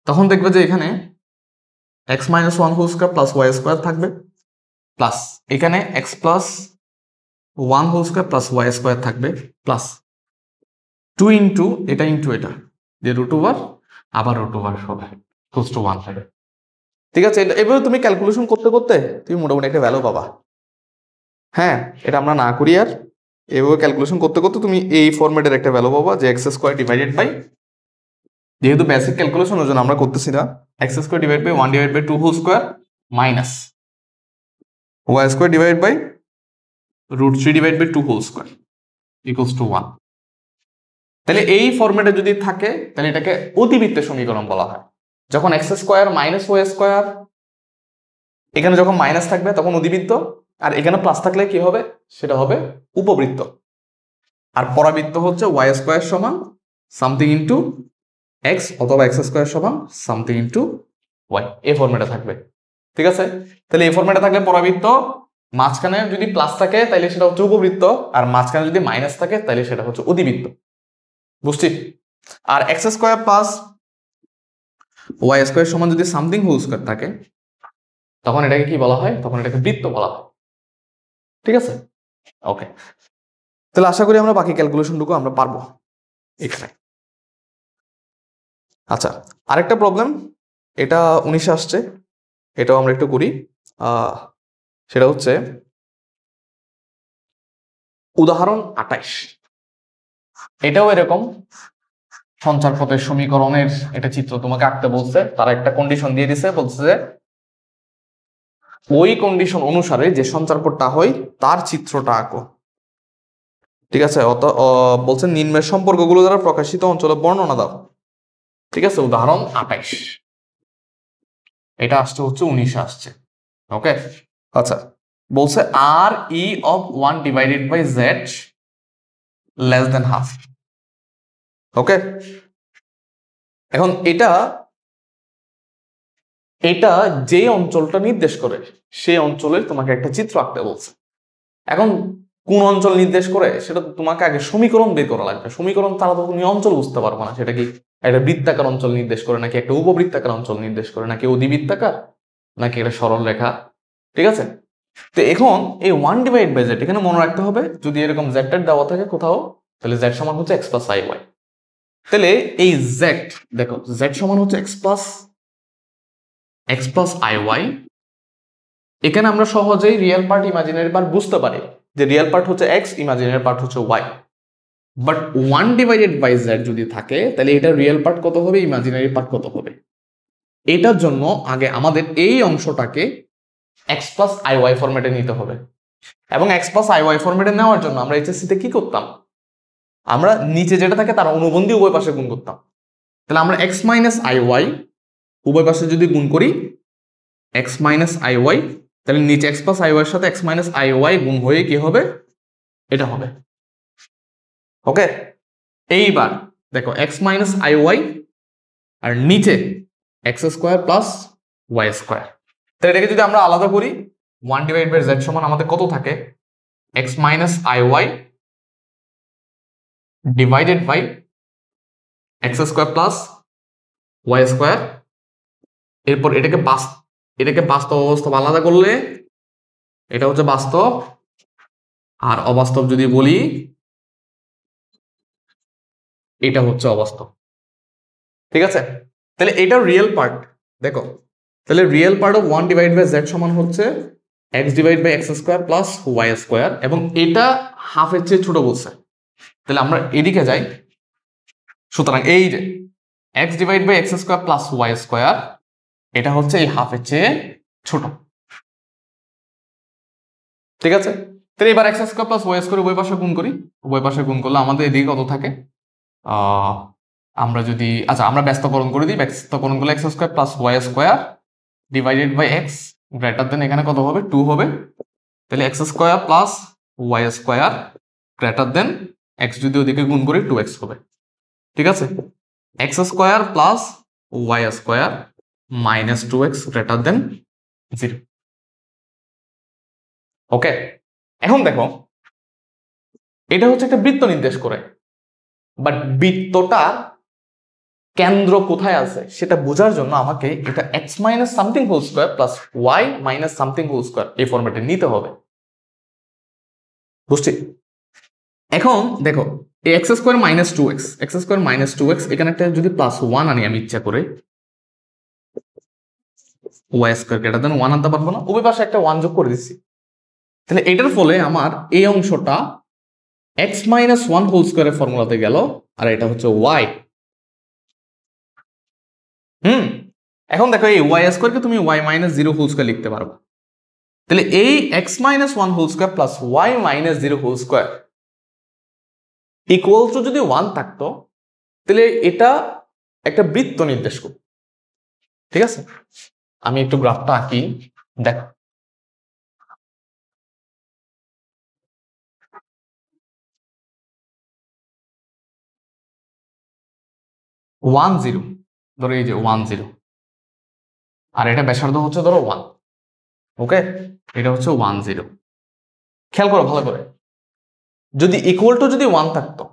তখন দেখবে যে এখানে x-1 whole square plus y square থাকবে, প্লাস এখানে x plus 1 whole square plus y square থাকবে, প্লাস 2 ইন্টু এটা ইন্টু এটা, যে রুট ওভার আবার রুট ওভার হবে ক্লোজ টু 1 হবে, ঠিক আছে? এভাবে তুমি ক্যালকুলেশন করতে করতে তুমি মোটামুটি একটা ভ্যালু পাবা। হ্যাঁ, এটা আমরা না করি আর এভাবে ক্যালকুলেশন করতে করতে তুমি এই ফরম্যাটের একটা ভ্যালু পাবা, যে এক্স স্কোয়ার ডিভাইডেড বাই, যেহেতু বেসিক ক্যালকুলেশন ওই জন্য আমরা করতেছি না, x square divide by 1 divide by 2 whole square minus y square divide by √3 divide by 2 whole square equals to 1। তাহলে এই ফরম্যাটে যদি থাকে তাহলে এটাকে অতিবৃত্তের সমীকরণ বলা হয়। যখন x square minus y square, এখানে যখন মাইনাস থাকবে তখন অধিবৃত্ত, আর এখানে প্লাস থাকলে কি হবে? সেটা হবে উপবৃত্ত। আর পরাবৃত্ত হচ্ছে ওয়াই স্কোয়ার সমান সামথিং ইন্টু এক্স অথবা এক্স স্কোয়ার সমান সামথিং ইন্টু ওয়াই, এই ফরম্যাটে থাকবে, ঠিক আছে? তাহলে এই ফরম্যাটে থাকলে পরাবৃত্ত, মাঝখানে যদি প্লাস থাকে তাহলে সেটা হচ্ছে উপবৃত্ত, আর মাঝখানে যদি মাইনাস থাকে তাহলে সেটা হচ্ছে অধিবৃত্ত, বুঝছি? আর X square plus Y square সমান যদি সামথিং হোল স্কোয়ার থাকে, তখন এটাকে কি বলা হয়? তখন এটাকে বৃত্ত বলা হয়, ঠিক আছে? ওকে, তাহলে আশা করি আমরা বাকি ক্যালকুলেশনটুকু আমরা পারবো এখানে। আচ্ছা, আরেকটা প্রবলেম, এটা 19 আসছে, এটাও আমরা একটু করি। সেটা হচ্ছে উদাহরণ 28। এটাও এরকম সঞ্চারপথের সমীকরণের একটা চিত্র তোমাকে আঁকতে বলছে, তারা একটা কন্ডিশন দিয়ে দিছে, বলছে যে ওই কন্ডিশন অনুসারে যে সঞ্চারপথটা হয় তার চিত্রটা আঁকো, ঠিক আছে? বলছে নিম্নের সম্পর্কগুলো দ্বারা প্রকাশিত অঞ্চলের বর্ণনা দাও, ঠিক আছে? উদাহরণ 28, এটা আসছে হচ্ছে 19 আসছে। ওকে, আচ্ছা, বলছে R E of 1 divided by Z less than half. Okay, এখন এটা যে অঞ্চলটা নির্দেশ করে সেই অঞ্চলের তোমাকে একটা চিত্র আঁকতে বলছে। এখন কোন অঞ্চল নির্দেশ করে সেটা তোমাকে আগে সমীকরণ বের করা লাগবে। সমীকরণ ছাড়া তো তুমি অঞ্চল বুঝতে পারবো না, সেটা কি একটা বৃত্তাকার অঞ্চল নির্দেশ করে, নাকি একটা উপবৃত্তাকার অঞ্চল নির্দেশ করে, নাকি অধিবৃত্তাকার, নাকি একটা সরল রেখা, ঠিক আছে? তো এখন এই 1 ডিভাইড বাই জেড এখানে মনে রাখতে হবে, যদি এরকম জেড দেওয়া থাকে কোথাও, তাহলে জেড সমান হচ্ছে এক্স প্লাস আই ওয়াই। তাহলে এই জেড, দেখো জেড সমান হচ্ছে এক্স প্লাস আই ওয়াই। এখানে আমরা সহজেই রিয়েল পার্ট ইমাজিনারি পার্ট বুঝতে পারি, যে রিয়েল পার্ট হচ্ছে এক্স, ইমাজিনারি পার্ট হচ্ছে y. But 1 divided by z যদি থাকে তাহলে এটা রিয়েল পার্ট কত হবে, ইমাজিনারি পার্ট কত হবে? এটার জন্য আগে আমাদের এই অংশটাকে এক্স প্লাস আই ওয়াই ফরম্যাটে নিতে হবে। এবং এক্স প্লাস আই ওয়াই ফরম্যাটে নেওয়ার জন্য আমরা এইচএসসিতে কি করতাম, আমরা নিচে যেটা থাকে তার অনুবন্ধী উভয় পাশে গুণ করতাম। তাহলে আমরা এক্স মাইনাস আই ওয়াই উভয় পাশে যদি গুণ করি এক্স মাইনাস আই ওয়াই, তাহলে নিচে এক্স প্লাস আই ওয়াই এর সাথে এক্স মাইনাস আই ওয়াই গুণ হয়ে কি হবে, এটা হবে। ওকে, এইবার দেখো এক্স মাইনাস আই ওয়াই আর নিচে x square plus Y square. তাহলে এটাকে যদি আমরা আলাদা করি 1/z সমান আমাদের কত থাকে, x minus i y divided by x square plus Y square. এরপর এটাকে বাস্তব অবস্থা আলাদা করলে এটা হচ্ছে বাস্তব, আর অবাস্তব যদি বলি এটা হচ্ছে অবাস্তব। ঠিক আছে, তাহলে এটা রিয়েল পার্ট। দেখো তাহলে রিয়েল পার্ট অফ 1/z সমান হচ্ছে x divide by x square plus Y square, এবং এটা হাফের চেয়ে ছোট বলছে। তাহলে আমরা এদিকে যাই। সুতরাং এই যে x divide by x square plus Y square এটা হচ্ছে এই হাফের চেয়ে ছোট। ঠিক আছে, তাহলে এবার x square plus Y square উভয় পাশে গুণ করি। উভয় পাশে গুণ করলে আমাদের এদিকে কত থাকে, আমরা যদি আমরা ব্যস্তকরণ করে দিই, ব্যস্তকরণ করলে x square plus Y square divided by x greater than এখানে কত হবে, 2 হবে। তাহলে x square plus Y square greater than x যদি ওদিকে গুণ করি 2x হবে। ঠিক আছে, x square plus Y square minus 2x greater than 0। Okay, এখন দেখো এটা হচ্ছে একটা বৃত্ত নির্দেশ করে, বাট বৃত্তটা কেন্দ্র কোথায় আছে সেটা বোঝার জন্য আমাকে এটা x minus something whole square plus y minus something whole square এই ফরম্যাটে নিতে হবে। বুঝছি? এখন দেখো এই এক্স স্কোয়ার মাইনাস 2x এখানে একটা যদি প্লাস 1 আনি আমি ইচ্ছা করে, ওয়াই স্কোয়ার গ্রেটার দেন 1 আনতে পারবো না, উভয় পাশে একটা 1 যোগ করে দিচ্ছি। তাহলে এটার ফলে আমার এই অংশটা এক্স মাইনাস 1 হোল স্কোয়ারের ফর্মুলাতে গেল, আর এটা হচ্ছে ওয়াই। এখন দেখো এই ওয়াই স্কোয়ারকে তুমি ওয়াই মাইনাস 0 হোল স্কোয়ার লিখতে পারবো। তাহলে এই x minus 1 whole square plus y minus 0 whole square equal to যদি 1 থাকতো তাহলে এটা একটা বৃত্ত নির্দেশ করত। ঠিক আছে, আমি একটু গ্রাফটা আঁকি। দেখো 1 0, ধরো এই যে 1 0, আর এটা ব্যাসার্ধ হচ্ছে ধরো 1। ওকে, এটা হচ্ছে 1 0। খেয়াল করো ভালো করে, যদি ইকুয়াল টু যদি 1 থাকতো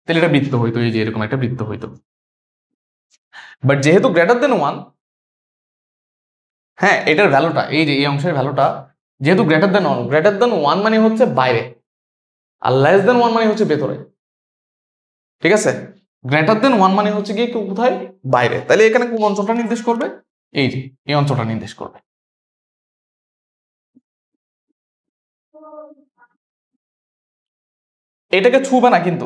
তাহলে এটা বৃত্ত হইতো, এই যে এরকম একটা বৃত্ত হইতো। বাট যেহেতু গ্রেটার দেন 1, হ্যাঁ এটার ভ্যালুটা এই যে এই অংশের ভ্যালুটা যেহেতু গ্রেটার দেন 1 মানে হচ্ছে বাইরে, আর লেস দেন 1 মানে হচ্ছে ভেতরে। ঠিক আছে, গ্রেটার দেন 1 মানে হচ্ছে গিয়ে কোথায়, বাইরে। তাহলে এখানে কোন অঞ্চলটা নির্দেশ করবে, এই যে এই অঞ্চলটা নির্দেশ করবে। এটাকে ছুবে না, কিন্তু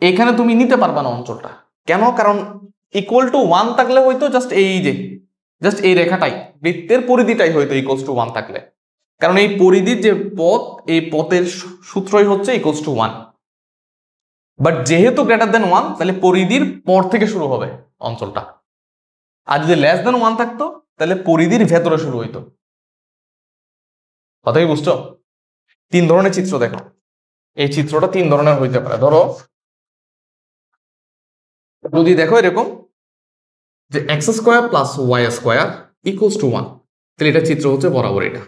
এখানে তুমি নিতে পারবা না অঞ্চলটা। কেন? কারণ ইকুয়াল টু 1 থাকলে হয়তো জাস্ট এই রেখাটাই, বৃত্তের পরিধিটাই হয়তো ইকুয়ালস টু 1 থাকলে, কারণ এই পরিধির যে পথ, এই পথের সূত্রই হচ্ছে ইকুয়ালস টু 1। বাট যেহেতু গ্রেটার দেন 1 তাহলে পরিধির পর থেকে শুরু হবে অঞ্চলটা, আর যদি লেস দেন 1 থাকতো তাহলে পরিধির ভেতরে শুরু হইতো। কথা কি বুঝছো? 3 ধরনের চিত্র দেখো, এই চিত্রটা 3 ধরনের হইতে পারে। ধরো যদি দেখো এরকম যে x square plus Y square equals to 1, তাহলে এটা চিত্র হচ্ছে বরাবর এটা।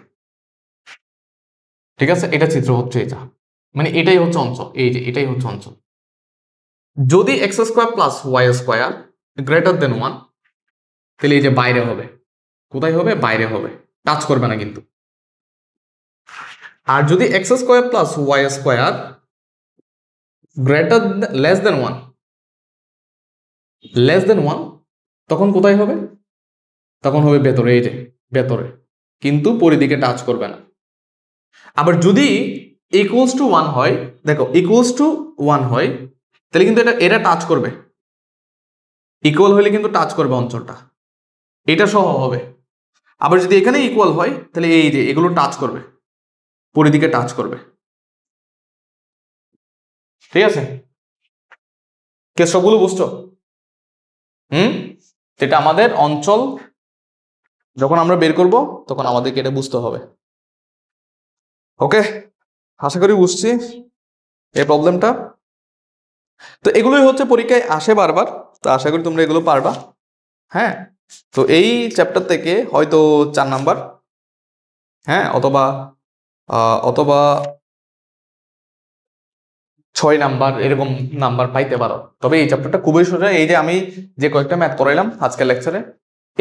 ঠিক আছে, এটা চিত্র হচ্ছে এটা, মানে এটাই হচ্ছে অঞ্চল, এই যে এটাই হচ্ছে অঞ্চল। যদি x square plus Y square greater than 1, তাহলে এই যে বাইরে হবে। কোথায় হবে? বাইরে হবে, টাচ করবে না কিন্তু। আর যদি x square plus Y square greater less than 1, তখন কোথায় হবে? তখন হবে ভেতরে, এই যে ভেতরে, কিন্তু পরিধিকে টাচ করবে না। আবার যদি ইকুয়ালস টু 1 হয়, দেখো ইকুয়ালস টু 1 হয় তাহলে কিন্তু এটা টাচ করবে, ইকুয়াল হলে কিন্তু টাচ করবে অঞ্চলটা, এটা সহ হবে। আবার যদি এখানে ইকুয়াল হয় তাহলে এই যে এগুলো টাচ করবে, পরিধিকে টাচ করবে। ঠিক আছে, কে সবগুলো বুঝছো? এটা আমাদের অঞ্চল যখন আমরা বের করব তখন আমাদেরকে এটা বুঝতে হবে। ওকে, আশা করি বুঝছি এই প্রবলেমটা। তো এগুলোই হচ্ছে পরীক্ষায় আসে বারবার, তো আশা করি তোমরা এগুলো পারবা। হ্যাঁ, তো এই চ্যাপ্টার থেকে হয়তো 4 নাম্বার, হ্যাঁ, অথবা অথবা 6 নাম্বার এরকম নাম্বার পাইতে পারো। তবে এই চ্যাপ্টারটা খুবই সোজা। এই যে আমি যে কয়েকটা ম্যাথ করাইলাম আজকের লেকচারে,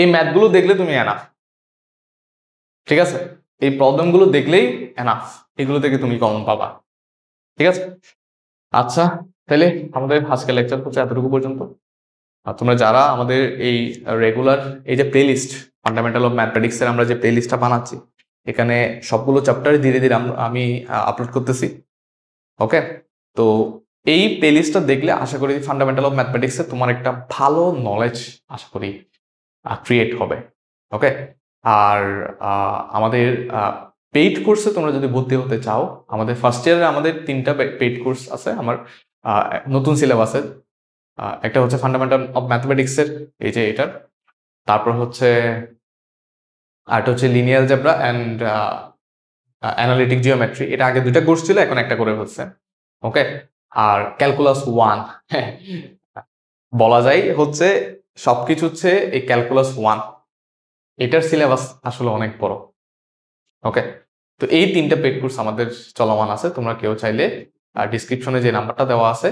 এই ম্যাথগুলো দেখলে তুমি এনাফ। ঠিক আছে, এই প্রবলেমগুলো দেখলেই এনাফ, এগুলো থেকে তুমি কমন পাবা। ঠিক আছে, আচ্ছা, তাহলে আমাদের আজকের লেকচার হচ্ছে এতটুকু পর্যন্ত। আর তোমরা যারা আমাদের এই রেগুলার এই যে প্লে লিস্ট ফান্ডামেন্টাল অফ ম্যাথমেটিক্সের আমরা যে প্লে লিস্টটা বানাচ্ছি, এখানে সবগুলো চ্যাপ্টার ধীরে ধীরে আমি আপলোড করতেছি। ওকে, তো এই প্লে লিস্টটা দেখলে আশা করি ফান্ডামেন্টাল অফ ম্যাথমেটিক্সে তোমার একটা ভালো নলেজ আশা করি ক্রিয়েট হবে। ওকে, আর আমাদের পেইড কোর্সে তোমরা যদি ভর্তি হতে চাও, আমাদের ফার্স্ট ইয়ারে আমাদের 3টা পেইড কোর্স আছে আমার নতুন সিলেবাসের। একটা হচ্ছে ফান্ডামেন্টাল অফ ম্যাথমেটিক্সের, এই যে এটার, তারপর হচ্ছে আরেকটা হচ্ছে linear algebra and analytic geometry. এটা আগে 2টা কোর্স ছিল, এখন একটা করে হচ্ছে। ওকে, আর ক্যালকুলাস 1, হ্যাঁ, বলা যায় হচ্ছে সবকিছু হচ্ছে এই ক্যালকুলাস 1, এটার সিলেবাস আসলে অনেক বড়। ওকে, তো এই 3টা পেড কোর্স আমাদের চলমান আছে। তোমরা কেউ চাইলে ডিসক্রিপশনে যে নাম্বারটা দেওয়া আছে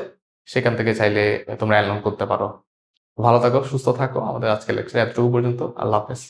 সেখান থেকে চাইলে তোমরা এনরোল করতে পারো। ভালো থাকো, সুস্থ থাকো। আমাদের আজকের লেকচার এতটুকু পর্যন্ত। আল্লাহ হাফেজ।